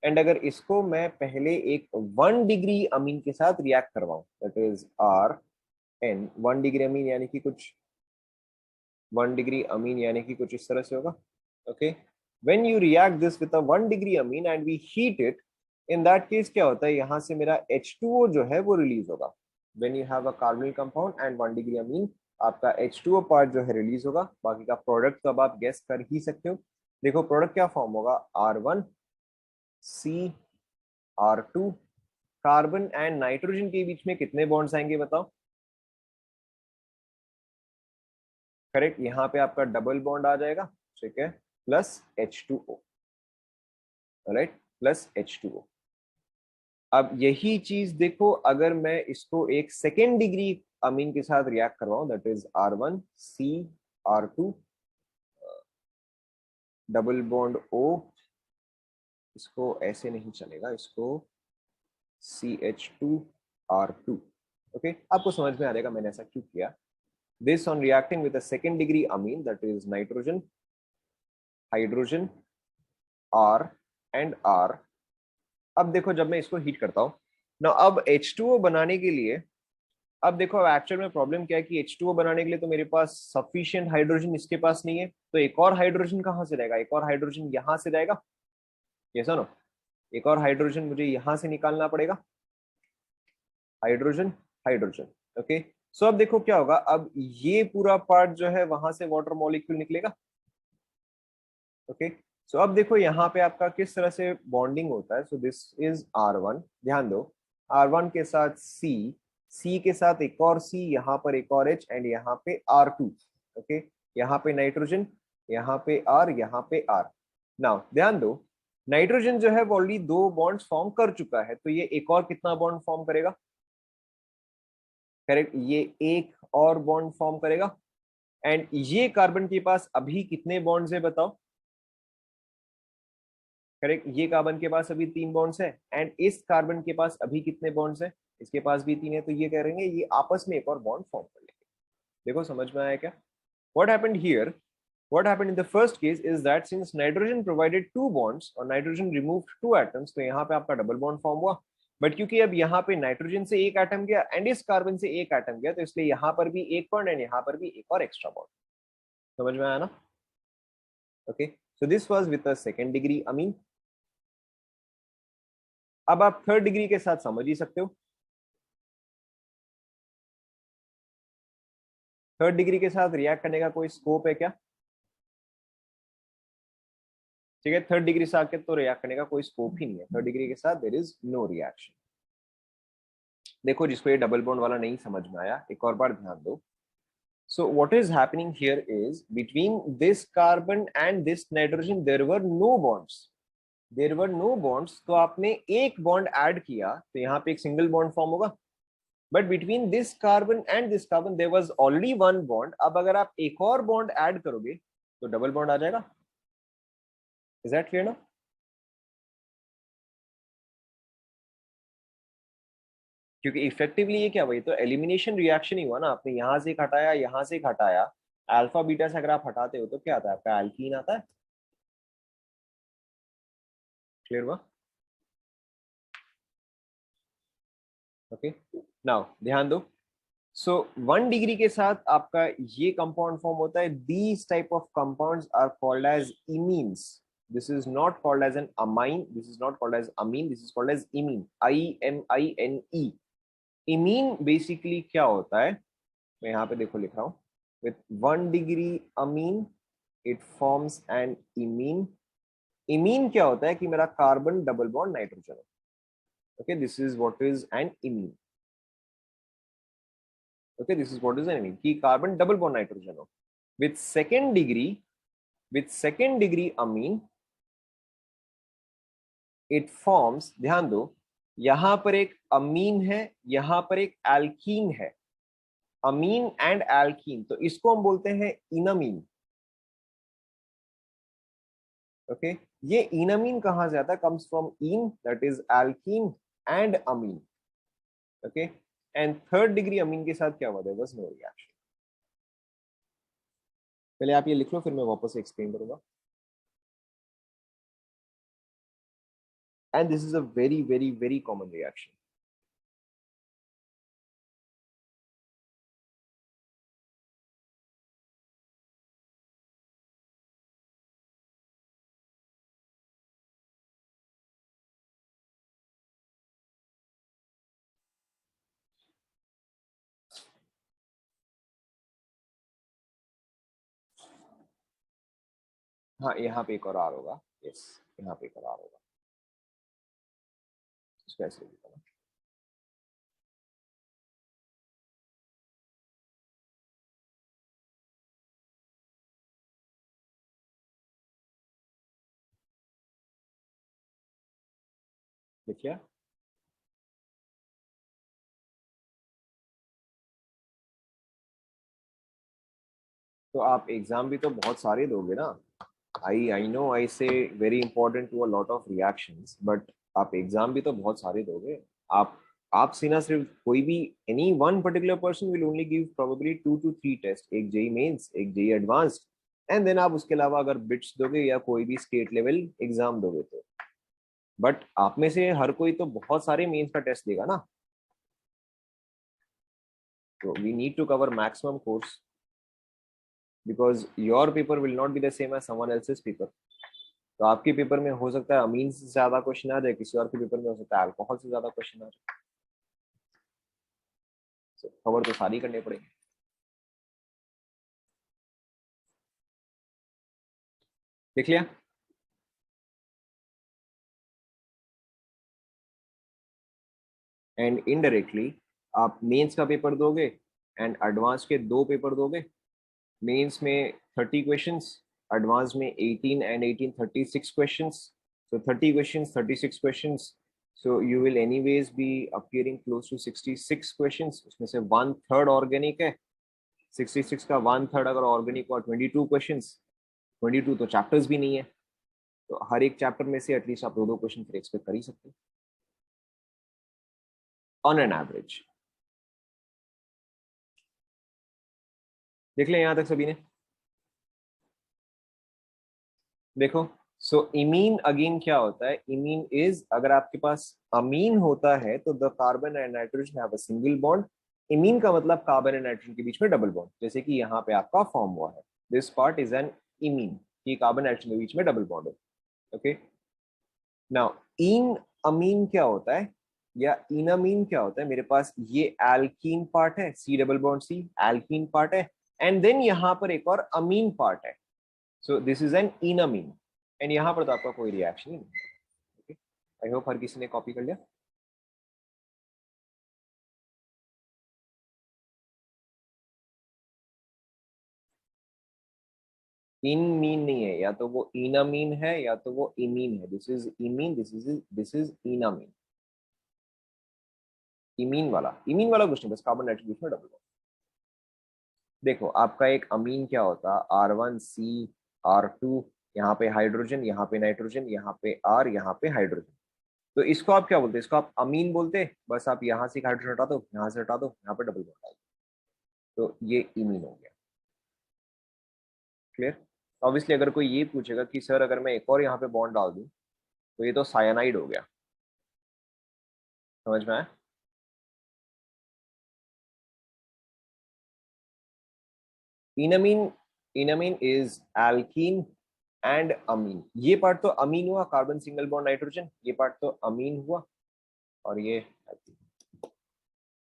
एंड अगर इसको मैं पहले एक 1 डिग्री अमीन के साथ रिएक्ट करवाऊं, that is RN, 1 degree amine यानी कि कुछ 1 डिग्री अमीन यानी कि कुछ इस तरह से होगा, okay. When you react this with a 1 degree amine and we heat it, in that case क्या होता है, यहाँ से मेरा H2O जो है वो रिलीज होगा। When you have a carbonyl compound and 1 degree amine, आपका H2O पार्ट जो है रिलीज होगा, बाकी का प्रोडक्ट तो अब आप गेस कर ही सकते हो। देखो प्रोडक्ट क्या फॉर्म होगा, R1 C R2। Carbon and nitrogen के बीच में कितने बॉन्ड्स आएंगे बताओ? करेक्ट, यहाँ पे आपका डबल बॉन्ड आ जाएगा, ठीक है, plus H2O, right, plus H2O। अब यही चीज देखो अगर मैं इसको एक सेकेंड डिग्री अमीन के साथ रिएक्ट करवाऊं, that is R1 C R2, double bond O, इसको ऐसे नहीं चलेगा, इसको CH2R2, ओके। आपको समझ में आ जाएगा मैंने ऐसा क्यों किया। This on reacting with a second degree amine, that is nitrogen, hydrogen, R and R। अब देखो जब मैं इसको हीट करता हूं ना, अब H2O बनाने के लिए, अब देखो एक्चुअल में प्रॉब्लम क्या है कि H2O बनाने के लिए तो मेरे पास सफिशिएंट हाइड्रोजन इसके पास नहीं है, तो एक और हाइड्रोजन कहां से रहेगा, एक और हाइड्रोजन यहां से रहेगा, ये सुनो, एक और हाइड्रोजन मुझे यहां से निकालना पड़ेगा, हाइड्रोजन हाइड्रोजन, ओके। सो अब देखो क्या होगा, अब ये पूरा पार्ट जो है वहां से वाटर मॉलिक्यूल निकलेगा, ओके। सो अब देखो यहाँ पे आपका किस तरह से बॉन्डिंग होता है। सो दिस इज R1, ध्यान दो, R1 के साथ C के साथ एक और C, यहाँ पर एक और H, एंड यहाँ पे R2, ओके। यहाँ पे नाइट्रोजन, यहाँ पे R, यहाँ पे R। नाउ ध्यान दो, नाइट्रोजन जो है वो ऑलरेडी 2 बॉन्ड्स फॉर्म कर चुका है, तो ये एक और कितना बॉन्ड फॉर्म करेगा, करेक्ट, ये एक और बॉन्ड फॉर्म करेगा। एंड ये कार्बन के पास अभी कितने बॉन्ड्स है बताओ? करेक्ट, ये कार्बन के पास अभी 3 बॉन्ड्स है एंड इस कार्बन के पास अभी कितने बॉन्ड्स है, इसके पास भी 3 है, तो ये करेंगे ये आपस में एक और बॉन्ड फॉर्म कर लेंगे। देखो समझ में आया क्या? What happened here? What happened in the first case is that since nitrogen provided 2 bonds और nitrogen removed 2 atoms, तो यहाँ पे आपका डबल बॉन्ड फॉर्म हुआ। बट क्योंकि अब यहाँ पे नाइट्रोजन से एक एटम गया एंड इस कार्बन से एक एटम गया, तो इसलिए यहाँ पर भी एक बॉन्ड एंड यहाँ पर भी एक और एक्स्ट्रा बॉन्ड। समझ में आया ना? Okay, so this was with the second degree अमीन। अब आप थर्ड डिग्री के साथ समझ ही सकते हो। थर्ड डिग्री के साथ रिएक्ट करने का कोई स्कोप है क्या? ठीक है, थर्ड डिग्री से आके तो रिएक्ट करने का कोई स्कोप ही नहीं है। थर्ड डिग्री के साथ देयर इज नो रिएक्शन। देखो जिसको ये डबल बॉन्ड वाला नहीं समझ में आया, एक और बार ध्यान दो। So what is happening here is between this carbon and this nitrogen there were no bonds. There were no bonds, तो आपने एक बॉन्ड ऐड किया तो यहाँ पे एक सिंगल बॉन्ड फॉर्म होगा। But between this carbon and this carbon there was already one bond. अब अगर आप एक और बॉन्ड ऐड करोगे तो डबल बॉन्ड आ जाएगा। इज दैट क्लियर ना? क्योंकि इफेक्टिवली ये क्या हुई, तो एलिमिनेशन रिएक्शन ही हुआ ना। आपने यहाँ से एक हटाया, यहाँ से एक हटाया, अल्फा बीटा से अगर आप हटाते हो तो क्या आता है आपका? एल्कीन आता है। क्लियर हुआ? ओके, नाउ ध्यान दो। सो 1 डिग्री के साथ आपका ये कंपाउंड फॉर्म होता है। These type of compounds are called as imines. This is not called as an amine, this is not called as amine, this is called as imine, IMINE। Imine basically क्या होता है, मैं यहाँ पे देखो लिख रहा हूँ, with 1 degree amine it forms an imine. Imine क्या होता है कि मेरा कार्बन डबल बॉन्ड नाइट्रोजन है। Okay, this is what is an imine. Okay, this is what is an imine, कि कार्बन डबल बॉन्ड नाइट्रोजन हो। With second degree amine it forms, ध्यान दो, यहां पर एक अमीन है, यहां पर एक एल्कीन है। अमीन एंड एल्कीन, तो इसको हम बोलते हैं इनामीन। ओके, ये इनामीन कहां से आता है? Comes from in, that is alkene and amine. Okay, and third degree amine के साथ क्या हुआ? There was no reaction. पहले आप ये लिख लो, फिर मैं वापस से एक्सप्लेन करूंगा। And this is a very very very common reaction. हाँ, यहाँ पे एक और आर होगा। यस, यहाँ पे एक और आर होगा। इसको ऐसे लिखा ना। लिखिए। तो आप एग्जाम भी तो बहुत सारे दोगे ना। आई know I say very important to a lot of reactions, but आप एग्जाम भी तो बहुत सारे दोगे। आप सी ना सिर्फ कोई भी, any one particular person will only give probably 2 to 3 test, एक जेई मेंस, एक जेई एडवांस्ड, एंड देन आप उसके अलावा अगर बिट्स दोगे या कोई भी स्टेट लेवल एग्जाम दोगे तो। बट आप में से हर कोई तो बहुत सारे मेंस का टेस्ट देगा ना। तो we need to cover maximum course, because your paper will not be the same as someone else's paper. तो आपके पेपर में हो सकता है अमीन से ज्यादा क्वेश्चन आ जाए, किसी और के पेपर में हो सकता है अल्कोहल से ज्यादा क्वेश्चन आ जाए। So, कवर तो सारी करने पड़ेंगे। देख लिया? एंड इनडायरेक्टली आप मेंस का पेपर दोगे एंड एडवांस के 2 पेपर दोगे। मेंस में 30 क्वेश्चंस, एडवांस में 18 and 18 36 questions. so 30 questions 36 questions, so you will anyways be appearing close to 66 questions। उसमें से 1/3 ऑर्गेनिक है। 66 का 1/3 अगर ऑर्गेनिक हुआ 22 क्वेश्चंस। 22 तो चैप्टर्स भी नहीं है। तो हर एक चैप्टर में से एटलीस्ट आप 2-2 क्वेश्चन फिर एक्सपेक्ट कर ही सकते हैं ऑन एन एवरेज। देख लें यहां तक सभी ने। देखो, सो इमीन अगेन क्या होता है, इमीन इज, अगर आपके पास अमीन होता है तो the carbon and nitrogen have a single bond. Imine का मतलब कार्बन एंड नाइट्रोजन के बीच में डबल बॉन्ड, जैसे कि यहाँ पे आपका फॉर्म हुआ है, this part is an imine, कि कार्बन नाइट्रोजन के बीच में डबल बॉन्ड है। ओके, नाउ इन अमीन क्या होता है या इनामीन क्या होता है, मेरे पास ये एल्कीन पार्ट है, C double bond C, alkene part है, एंड देन यहाँ पर एक और अमीन पार्ट है, so this is an enamine. And यहाँ पर तो आपका कोई रिएक्शन ही नहीं। ओके, आई होप हर किसी ने कॉपी कर लिया। इन मीन नहीं है, या तो वो इनामीन है या तो वो इमीन है, this is imine, this is enamine. Imine वाला कुछ नहीं, बस कार्बन नाइट्रोजन में डबल। देखो आपका एक अमीन क्या होता है, R1C R2, यहाँ पे हाइड्रोजन, यहाँ पे नाइट्रोजन, यहाँ पे R, यहाँ पे हाइड्रोजन। तो इसको आप क्या बोलते हैं, इसको आप अमीन बोलते हैं। बस आप यहाँ से हाइड्रोजन हटा दो, यहाँ से हटा दो, यहाँ पे डबल बॉन्ड डाल दो, तो ये इमीन हो गया। क्लियर। ऑब्वियसली अगर कोई ये पूछेगा कि सर अगर मैं एक और यहाँ पे बॉन्ड डाल दूं तो ये तो साइनाइड हो गया, समझ में आया। Enamine, enamine is alkene and amine. ये पार्ट तो अमीन हुआ, कार्बन सिंगल बॉन्ड नाइट्रोजन, ये पार्ट तो अमीन हुआ, और ये alkene.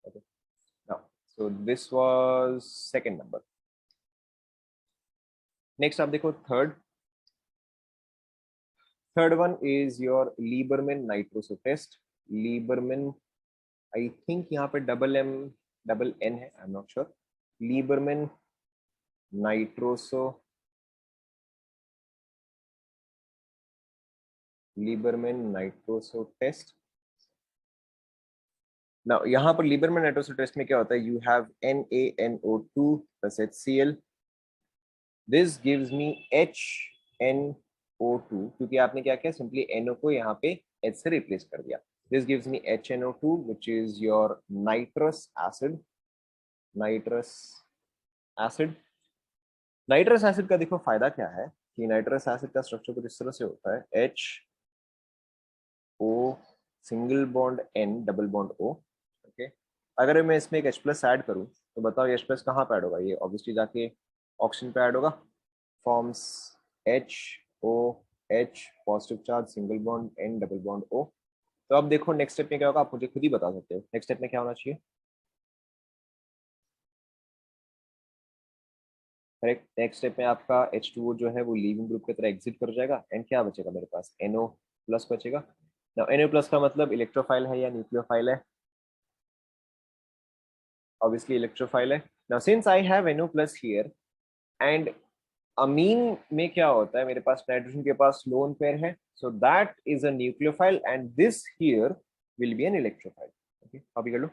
Okay, now so this was second number. Next आप देखो third, third one is your Liebermann nitroso test. Liebermann, I think यहाँ पे डबल एन है, I am not sure. Liebermann nitroso, Liebermann nitroso test. Now यहाँ पर लीबरमैन नाइट्रोसो टेस्ट में क्या होता है, you have NaNO2 plus HCl, this gives me HNO2, क्योंकि आपने क्या किया, सिंपली NO को यहाँ पे H से रिप्लेस कर दिया। This gives me HNO2 which is your nitrous acid, nitrous acid. Nitrous acid का देखो फायदा क्या है, कि नाइट्रस एसिड का स्ट्रक्चर कुछ इस तरह से होता है, HO single bond N double bond O। Okay, अगर मैं इसमें एक H प्लस ऐड करूं तो बताओ ये H प्लस कहाँ पे ऐड होगा, ये ऑब्वियसली जाके ऑक्सीजन पे ऐड होगा, forms HOH positive charge single bond N double bond O। तो अब देखो नेक्स्ट स्टेप में क्या होगा, आप मुझे खुद ही बता सकते हो नेक्स्ट स्टेप में क्या होना चाहिए। करेक्ट, नेक्स्ट स्टेप में आपका H2O जो है वो लीविंग ग्रुप की तरह एग्जिट कर जाएगा, एंड क्या बचेगा मेरे पास, NO प्लस बचेगा। नाउ NO प्लस का मतलब इलेक्ट्रोफाइल है या न्यूक्लियोफाइल है, ऑब्वियसली इलेक्ट्रोफाइल है। Now since I have NO plus here, and amine में क्या होता है, मेरे पास नाइट्रोजन के पास लोन पेयर है, so that is a nucleophile and this here will be an electrophile. Okay, copy कर लो।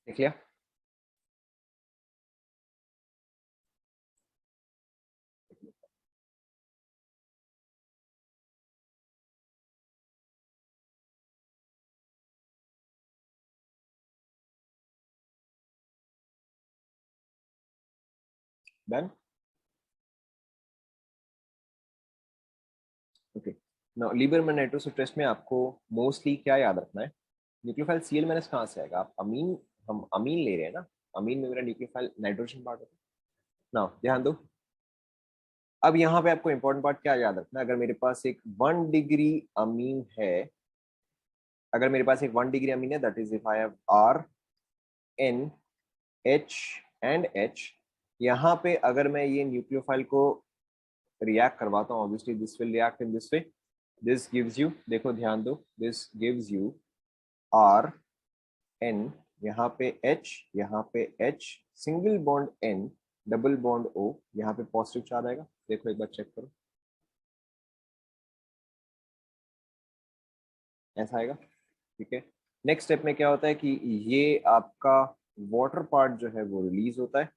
देख लिया। Done. Okay, now Liebermann nitroso test में आपको मोस्टली क्या याद रखना है, न्यूक्लियोफाइल सीएल माइनस कहाँ से आएगा, आप अमीन, हम अमीन ले रहे हैं ना, अमीन में मेरा न्यूक्लियोफाइल नाइट्रोजन पार्ट होता है ना, ध्यान दो। अब यहाँ पे आपको इंपॉर्टेंट पार्ट क्या याद रखना है, अगर मेरे पास एक 1 डिग्री अमीन है, अगर मेरे पास एक 1 डिग्री अमीन है, that is if I have RNH and H, यहाँ पे अगर मैं ये न्यूक्लियोफाइल को रिएक्ट करवाता हूँ, obviously this will react in this way, this gives you, देखो ध्यान दो, दिस गिव्स यू RN, यहाँ पे H, यहाँ पे H single bond N, double bond O, यहाँ पे पॉजिटिव चार्ज आएगा, देखो एक बार चेक करो, ऐसा आएगा। ठीक है, नेक्स्ट स्टेप में क्या होता है कि ये आपका वाटर पार्ट जो है वो रिलीज होता है।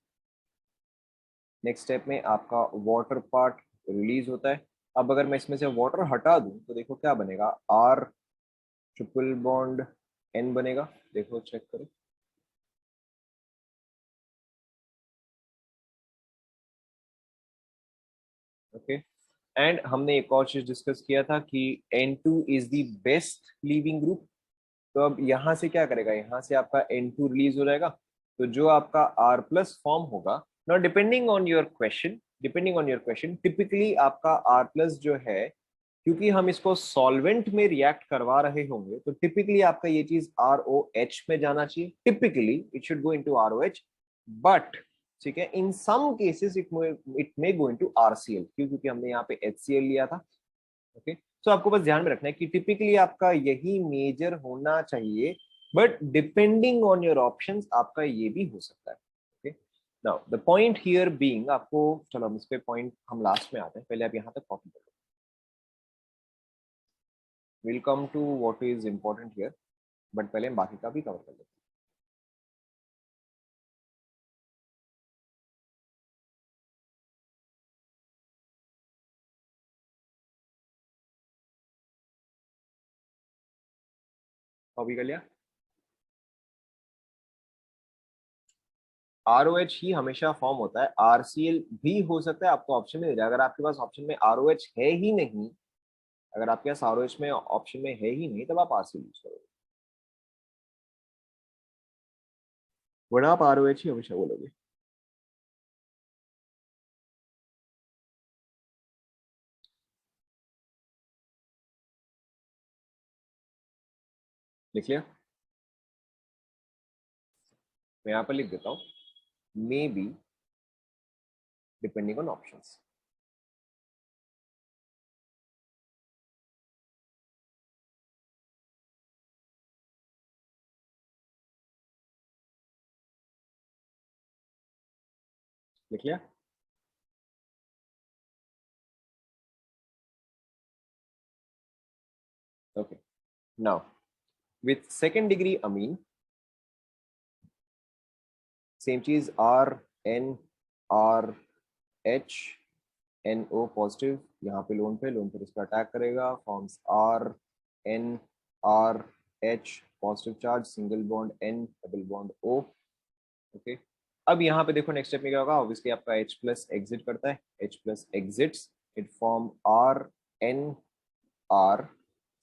नेक्स्ट स्टेप में आपका वाटर पार्ट रिलीज होता है। अब अगर मैं इसमें से वाटर हटा दूं तो देखो क्या बनेगा, R ट्रिपल बॉन्ड N बनेगा, देखो चेक करो। ओके, एंड हमने एक और चीज डिस्कस किया था कि N2 is the best leaving group. तो अब यहाँ से क्या करेगा, यहाँ से आपका N2 रिलीज हो जाएगा, तो जो आपका R प्लस फॉर्म होगा, now depending on your question typically आपका R प्लस जो है, क्योंकि हम इसको सॉल्वेंट में रिएक्ट करवा रहे होंगे, तो टिपिकली आपका ये चीज ROH में जाना चाहिए, typically it should go into ROH, but ठीक है, in some cases it may go into RCl, क्योंकि हमने यहाँ पे HCl लिया था। ओके, तो आपको बस ध्यान में रखना है कि टिपिकली आपका यही मेजर होना चाहिए, but depending on your options आपका ये भी हो सकता है। Okay, now the point here being, आपको चलो हम इस पे पॉइंट हम लास्ट में आते हैं, पहले आप यहाँ तक कॉपी कर लो, will come to what is important here, but पहले हम बाकी का भी कवर कर लेते हैं। कॉपी कर लिया, ROH ही हमेशा फॉर्म होता है, RCl भी हो सकता है, आपको ऑप्शन में दे रहा है। अगर आपके पास ऑप्शन में ROH है ही नहीं, अगर आपके पास ROH में ऑप्शन में है ही नहीं, तब आप RCl यूज करोगे, वरना आप ROH ही हमेशा बोलोगे। लिख लिया, मैं यहाँ पर लिख देता हूँ, may be depending on options. लिख लिया, okay, now with second degree Amin, same चीज, RNRHNO पॉजिटिव, यहाँ पे लोन पे इसका अटैक करेगा, forms RNRH positive charge, single bond N double bond O। Okay, अब यहाँ पे देखो नेक्स्ट स्टेप में क्या होगा, ऑब्वियसली आपका H प्लस एग्जिट करता है, H plus exits, it form RNR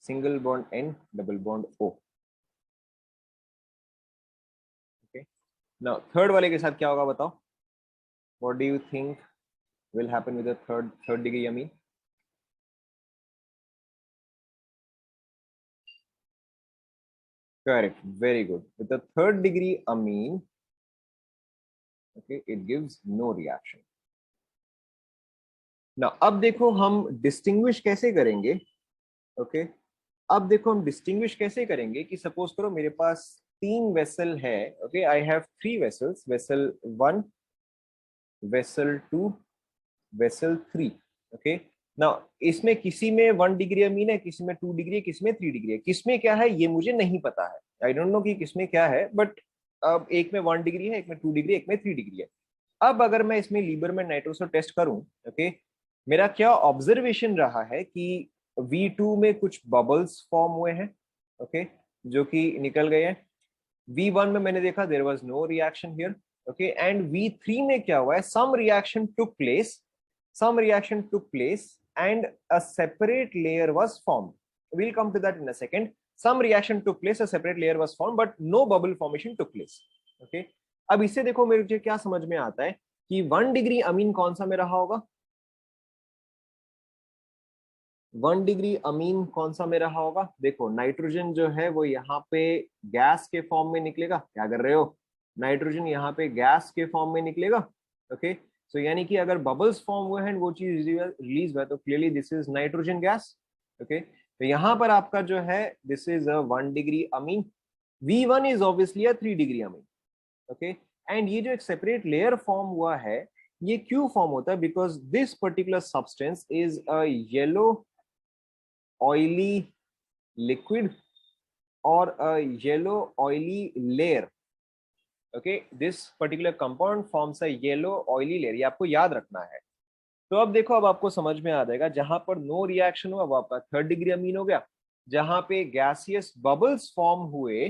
single bond N double bond O। Okay, now third वाले के साथ क्या होगा बताओ, what do you think will happen with the third degree amine? Correct, very good. With the third degree amine, okay, it gives no reaction. Now अब देखो हम डिस्टिंग्विश कैसे करेंगे। ओके, अब देखो हम डिस्टिंग्विश कैसे करेंगे कि सपोज करो मेरे पास 3 वेसल है। Okay, I have 3 vessels, vessel 1, vessel 2, vessel 3। Okay, now इसमें किसी में 1 डिग्री अमीन है, किसी में 2 डिग्री है, किसी में 3 डिग्री है, किसमें क्या है ये मुझे नहीं पता है, आई डोंट नो कि किसमें क्या है, बट अब एक में 1 डिग्री है, एक में 2 डिग्री, एक में 3 डिग्री है। अब अगर मैं इसमें लीबर में नाइट्रोसो टेस्ट करूं, ओके, मेरा क्या ऑब्जर्वेशन रहा है कि V2 में कुछ बबल्स फॉर्म हुए हैं, ओके, जो कि निकल गए हैं। V1 में मैंने देखा there was no reaction here, okay, and V3 में क्या हुआ है, some reaction took place and a separate layer was formed. We'll come to that in a second. Some reaction took place, a separate layer was formed, but no bubble formation took place. Okay, अब इससे देखो मेरे क्या समझ में आता है कि 1 डिग्री अमीन कौन सा में रहा होगा, 1 डिग्री अमीन कौन सा में रहा होगा, देखो नाइट्रोजन जो है वो यहाँ पे गैस के फॉर्म में निकलेगा, क्या कर रहे हो, नाइट्रोजन यहाँ पे गैस के फॉर्म में निकलेगा। ओके, सो यानी कि अगर बबल्स फॉर्म हुए हैं वो चीज रिलीज हुआ है, तो clearly this is nitrogen gas. Okay, तो यहाँ पर आपका जो है this is a 1 degree Amin, V1 is obviously a 3 degree amine. Okay, and ये जो एक सेपरेट लेयर फॉर्म हुआ है ये क्यों फॉर्म होता है? Because this particular substance is a yellow oily liquid और a yellow oily layer. Okay, this particular compound forms a yellow oily layer. ये आपको याद रखना है. तो अब देखो, अब आपको समझ में आ जाएगा. जहां पर नो रिएक्शन हुआ वो आपका थर्ड डिग्री अमीन हो गया. जहां पे गैसियस बबल्स फॉर्म हुए,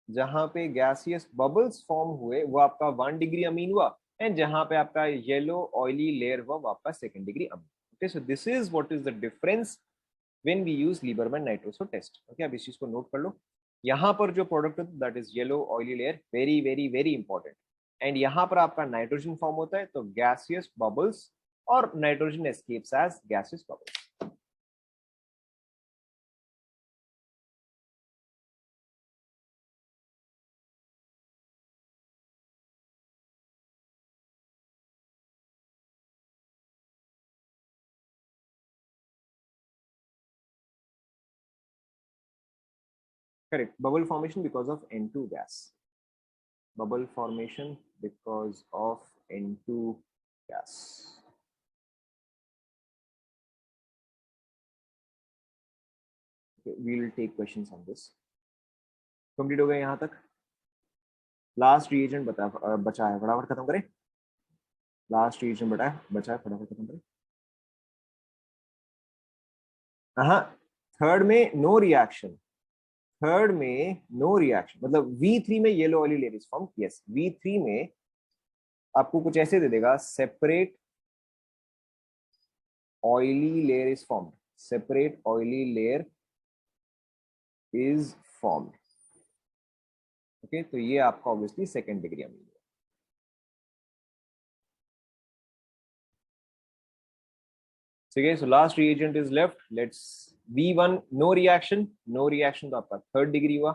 जहां पे गैसियस बबल्स फॉर्म हुए वो आपका 1 डिग्री अमीन हुआ. एंड जहां पे आपका येलो ऑयली लेयर हुआ वो आपका second degree amine. Okay, so this is what is the difference when we use Liebermann nitroso test. Okay, अब इस चीज को नोट कर लो. यहाँ पर जो प्रोडक्ट होता है that is yellow oily layer, very very very important. And यहाँ पर आपका नाइट्रोजन फॉर्म होता है, तो गैसियस बबल्स, और nitrogen escapes as gaseous bubbles. Correct. Bubble formation because of N2 gas. Bubble formation because of N2 gas. Okay, we will take questions on this. Complete हो गए यहाँ तक. लास्ट रिएजेंट बचा है, फटाफट खत्म करें. लास्ट रिएजेंट बचा है, फटाफट खत्म करें. हाँ, थर्ड में नो रिएक्शन. थर्ड में नो रिएक्शन मतलब V3 में yellow oily layer is form. Yes, V3 में आपको कुछ ऐसे दे देगा, separate oily layer is formed. Separate oily layer is formed. Okay, तो ये आपका ऑब्वियसली सेकंड डिग्री अमीन है. ठीक है, so last reagent is left. Let's V1 no reaction. No reaction तो आपका थर्ड डिग्री हुआ.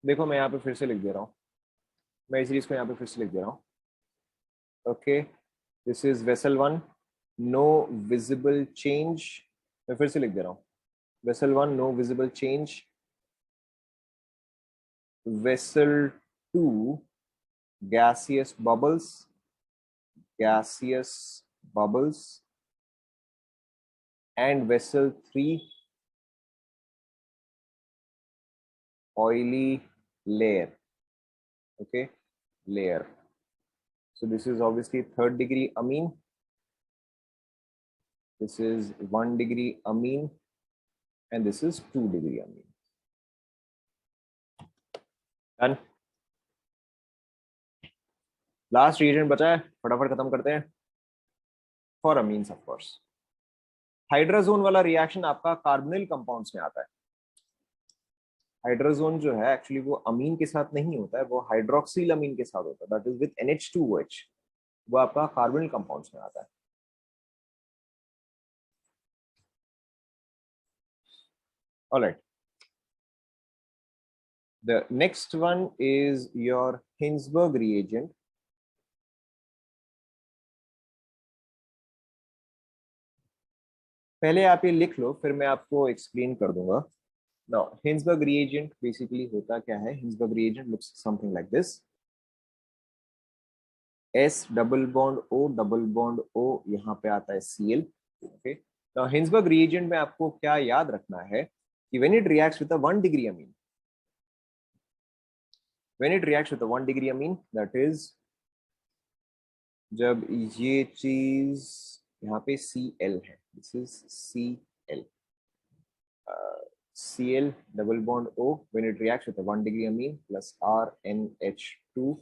देखो, मैं यहाँ पे फिर से लिख दे रहा हूँ. मैं इस सीरीज को यहाँ पे फिर से लिख दे रहा हूँ. Okay, this is vessel 1, no visible change. मैं फिर से लिख दे रहा हूँ. Vessel 1 no visible change. Vessel 2 gaseous bubbles. gaseous bubbles. And vessel 3 oily layer. Okay, layer. So this is obviously third degree amine. This is 1 degree amine, and this is 2 degree amine. Done. Last reagent बचा है, फटाफट खत्म करते हैं. For amines of course. Hydrazone वाला रिएक्शन आपका कार्बोनिल कंपाउंड्स में आता है. हाइड्रोजोन जो है एक्चुअली वो अमीन के साथ नहीं होता है, वो हाइड्रोक्सिल अमीन के साथ होता है, दैट इज विद NH2OH. वो आपका कार्बोनिल कंपाउंड्स में आता है. Alright, the next one is your Hinsberg reagent. पहले आप ये लिख लो, फिर मैं आपको एक्सप्लेन कर दूंगा. नाउ हिंसबर्ग रिएजेंट बेसिकली होता क्या है? Hinsberg reagent looks something like this. S double bond O double bond O, यहाँ पे आता है Cl. Okay, now Hinsberg reagent में आपको क्या याद रखना है कि when it reacts with a 1 degree Amin, when it reacts with a 1 degree Amin, that is जब ये चीज यहाँ पे Cl है, this is Cl. Cl double bond O, when it reacts with a 1 degree amine plus RNH2,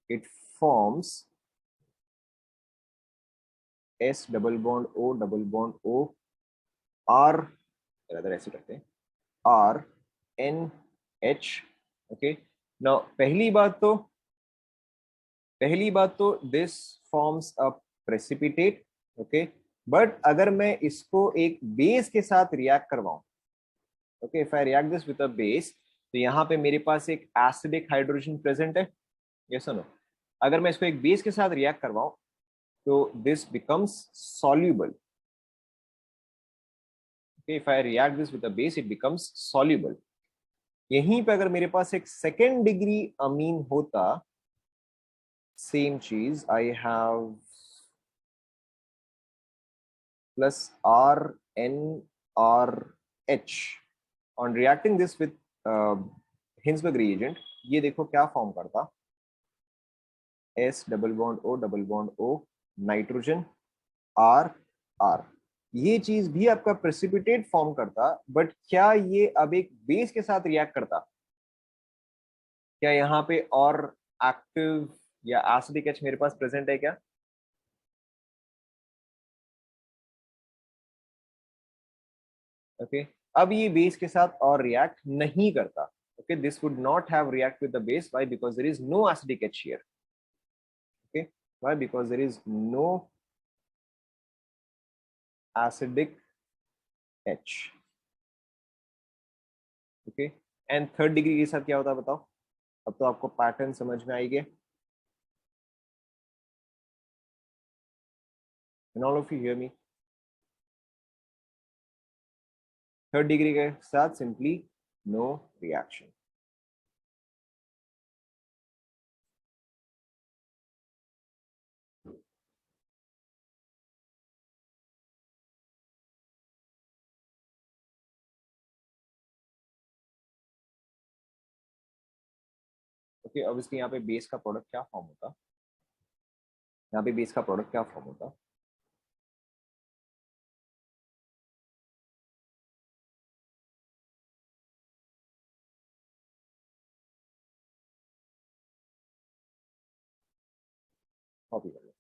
it forms S double bond O double bond O R, rather ऐसे करते हैं, RNH. okay, now पहली बात तो this forms a precipitate. okay, but अगर मैं इसको एक बेस के साथ रिएक्ट करवाऊं, okay, if I react this with a base, तो यहाँ पे मेरे पास एक एसिडिक हाइड्रोजन प्रेजेंट है. यस और नो? अगर मैं इसको एक बेस के साथ रिएक्ट करवाऊं तो this becomes soluble. Okay, if I react this with a base it becomes soluble. यहीं पे अगर मेरे पास एक सेकेंड डिग्री अमीन होता, सेम चीज, I have plus R N R H on reacting this with Hinsberg reagent, ये देखो क्या फॉर्म करता, S double bond O nitrogen R R. ये चीज भी आपका प्रेसिपिटेट फॉर्म करता, बट क्या ये अब एक बेस के साथ रिएक्ट करता? क्या यहाँ पे और एक्टिव या एसिडिक एच मेरे पास प्रेजेंट है क्या? ओके, अब ये बेस के साथ और रिएक्ट नहीं करता। Okay, this would not have react with the base, why? Because there is no acidic H here. Okay, why? Because there is no acidic H. Okay, and third degree के साथ क्या होता है बताओ? अब तो आपको पैटर्न समझ में आएगी। Can all of you hear me? Third degree के साथ simply no reaction. Okay, obviously यहाँ पे बेस का प्रोडक्ट क्या फॉर्म होता? यहाँ पे बेस का प्रोडक्ट क्या फॉर्म होता? कॉपी कर लो।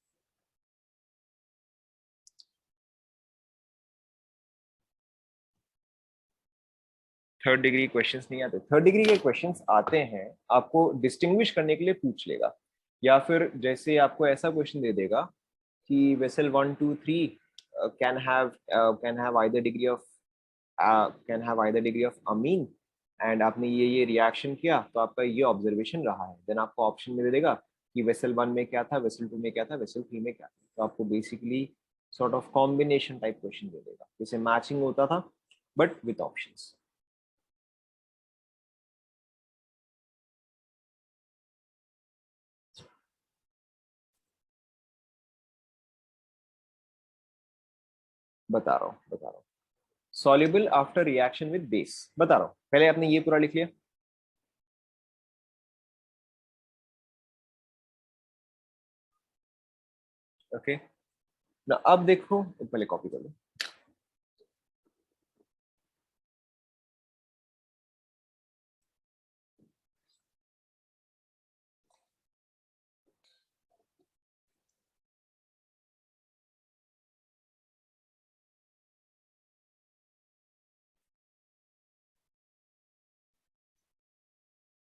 थर्ड डिग्री क्वेश्चंस नहीं आते। थर्ड डिग्री के क्वेश्चंस आते हैं आपको डिस्टिंग्विश करने के लिए पूछ लेगा, या फिर जैसे आपको ऐसा क्वेश्चन दे देगा कि vessel 1 2 3 can have either degree of amine, and आपने ये रिएक्शन किया तो आपका ये ऑब्जर्वेशन रहा है। देन आपको ऑप्शन में दे देगा कि वेसल 1 में क्या था, वेसल 2 में क्या था, वेसल 3 में क्या था। तो आपको basically sort of combination type question दे देगा, जैसे मैचिंग होता था बट विथ ऑप्शंस। बता रहा हूँ soluble after reaction with base, बता रहा हूँ। पहले आपने ये पूरा लिख लिया। ओके ना, अब देखो, पहले कॉपी कर लो।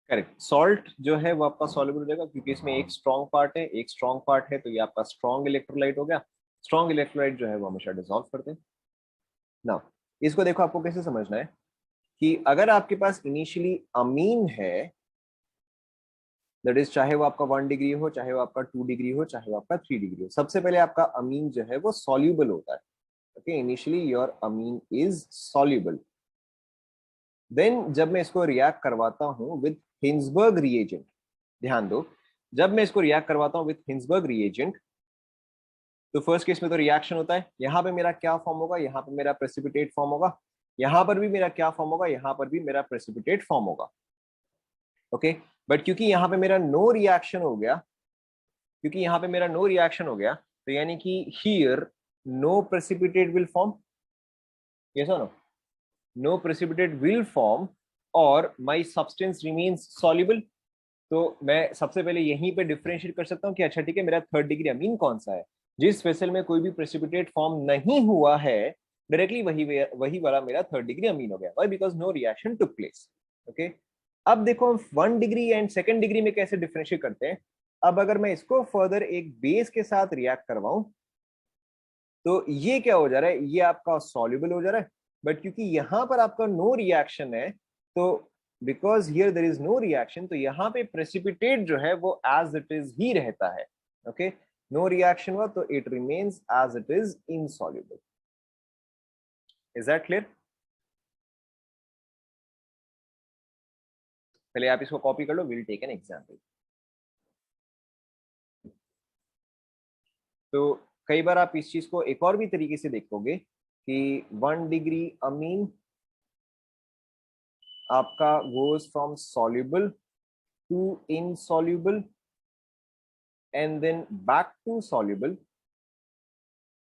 करेक्ट, सॉल्ट जो है वो आपका सॉल्युबल हो जाएगा, क्योंकि इसमें एक स्ट्रॉन्ग पार्ट है, एक स्ट्रॉन्ग पार्ट है, तो ये आपका स्ट्रॉन्ग इलेक्ट्रोलाइट हो गया। स्ट्रॉन्ग इलेक्ट्रोलाइट जो है वो हमेशा डिसॉल्व करते हैं ना। इसको देखो, आपको कैसे समझना है कि अगर आपके पास इनिशियली अमीन है, दैट इज चाहे वो आपका 1 डिग्री हो, चाहे वो आपका 2 डिग्री हो, चाहे वो आपका 3 डिग्री हो, सबसे पहले आपका अमीन जो है वो सॉल्यूबल होता है। Okay, initially your amine is soluble. Then जब मैं इसको रिएक्ट करवाता हूं विद हिंसबर्ग रिएजेंट, ध्यान दो, जब मैं इसको रिएक्ट करवाता हूं विद हिंसबर्ग रिएजेंट, तो फर्स्ट केस में तो रिएक्शन होता है। यहां पे मेरा क्या फॉर्म होगा? यहाँ पे मेरा प्रेसिपिटेट फॉर्म होगा। यहां पर भी मेरा क्या फॉर्म होगा? यहाँ पर भी मेरा प्रेसिपिटेट फॉर्म होगा। ओके, बट क्योंकि यहाँ पे मेरा नो रिएक्शन हो गया, क्योंकि यहाँ पे मेरा नो रिएक्शन हो गया, तो यानी कि here no precipitate will form. Yes और नो? नो प्रेसिपिटेट विल फॉर्म और माई सब्सटेंस रिमेन्स सॉल्युबल। तो मैं सबसे पहले यहीं पे डिफरेंशिएट कर सकता हूँ कि अच्छा ठीक है, मेरा थर्ड डिग्री अमीन कौन सा है। जिस वेसल में कोई भी प्रेसिपिटेट फॉर्म नहीं हुआ है, डायरेक्टली वही वही वाला मेरा थर्ड डिग्री अमीन हो गया। Why? Because no reaction took place. Okay, अब देखो हम 1 डिग्री एंड सेकेंड डिग्री में कैसे डिफरेंशिएट करते हैं। अब अगर मैं इसको फर्दर एक बेस के साथ रिएक्ट करवाऊं, तो ये क्या हो जा रहा है? ये आपका सॉल्युबल हो जा रहा है, बट क्योंकि यहां पर आपका नो रिएक्शन है, तो because here there is no reaction, तो यहाँ पे प्रेसिपिटेट जो है वो एज इट इज ही रहता है. ओके, नो रिएक्शन हुआ तो it remains as it is insoluble. Is that clear? पहले आप इसको कॉपी कर लो, विल टेक एन एग्जाम्पल. तो कई बार आप इस चीज को एक और भी तरीके से देखोगे कि 1 डिग्री अमीन आपका goes from soluble to insoluble and then back to soluble.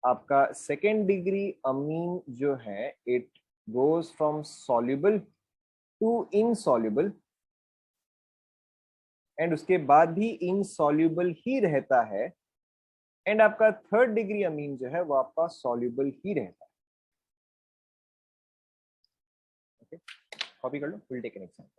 आपका सेकेंड डिग्री अमीन जो है it goes from soluble to insoluble and उसके बाद भी इनसॉल्युबल ही रहता है. एंड आपका थर्ड डिग्री अमीन जो है वो आपका सॉल्युबल ही रहता है. ओके, कॉपी कर लो, विल टेक एन एग्जांपल.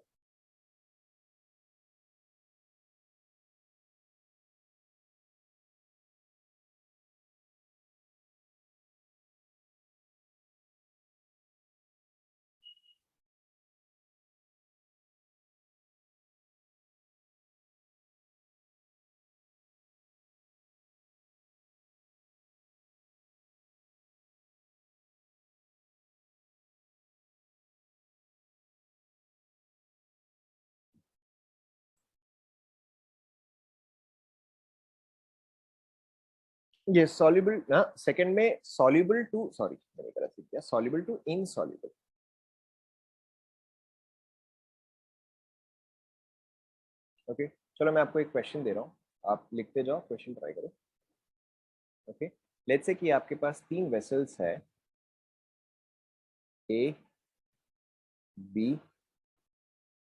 ये सॉल्युबल, सेकंड में सॉल्युबल टू, सॉरी मैंने गलत लिख दिया, सॉल्युबल टू इनसॉल्युबल. ओके, चलो मैं आपको एक क्वेश्चन दे रहा हूँ, आप लिखते जाओ, क्वेश्चन ट्राई करो. ओके, लेट्स से कि आपके पास 3 वेसल्स है, A, B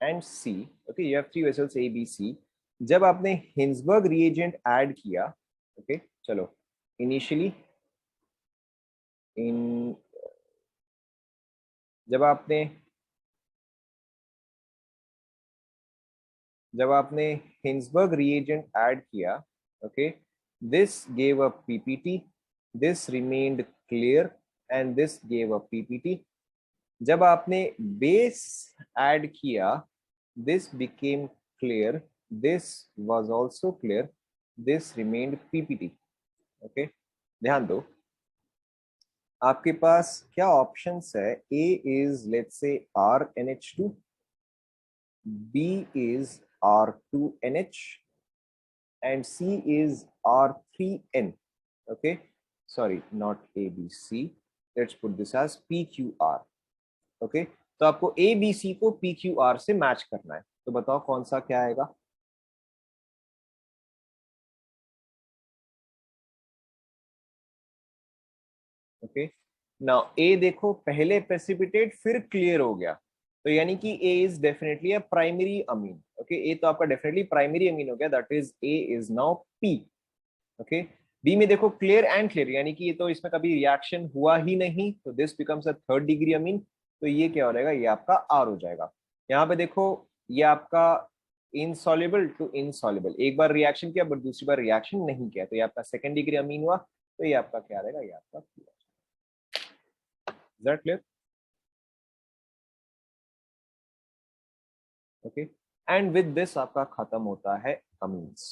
and C. Okay, you have 3 vessels A, B, C. जब आपने हिंसबर्ग रिएजेंट ऐड किया, ओके चलो, इनिशियली इन जब आपने हिंसबर्ग रिएजेंट ऐड किया, okay, this gave a PPT, this remained clear and this gave a PPT. जब आपने बेस ऐड किया, this became clear, this was also clear, this remained PPT. Okay, ध्यान दो, आपके पास क्या ऑप्शंस है? ए is let's say RNH2, B is R2NH and C is R3N. Okay, sorry, not A, B, C. Let's put this as PQR. Okay, तो आपको A, B, C को PQR से मैच करना है, तो बताओ कौन सा क्या आएगा? ओके, नाउ ए देखो, पहले प्रेसिपिटेट फिर क्लियर हो गया, तो यानी कि A is definitely a primary amine. Okay, A तो आपका डेफिनेटली प्राइमरी अमीन हो गया, that is A is now P. Okay, B में देखो क्लियर एंड क्लियर, यानी कि ये तो इसमें कभी रिएक्शन हुआ ही नहीं, तो this becomes a third degree अमीन, तो ये क्या हो जाएगा? ये आपका आर हो जाएगा. यहाँ पे देखो, ये आपका इनसॉल्युबल टू इनसॉल्युबल, एक बार रिएक्शन किया बट दूसरी बार रिएक्शन नहीं किया, तो ये आपका सेकंड डिग्री अमीन हुआ, तो ये आपका क्या रहेगा? ये आपका clear. Is that clear? Okay, and with this आपका खत्म होता है अमीन्स.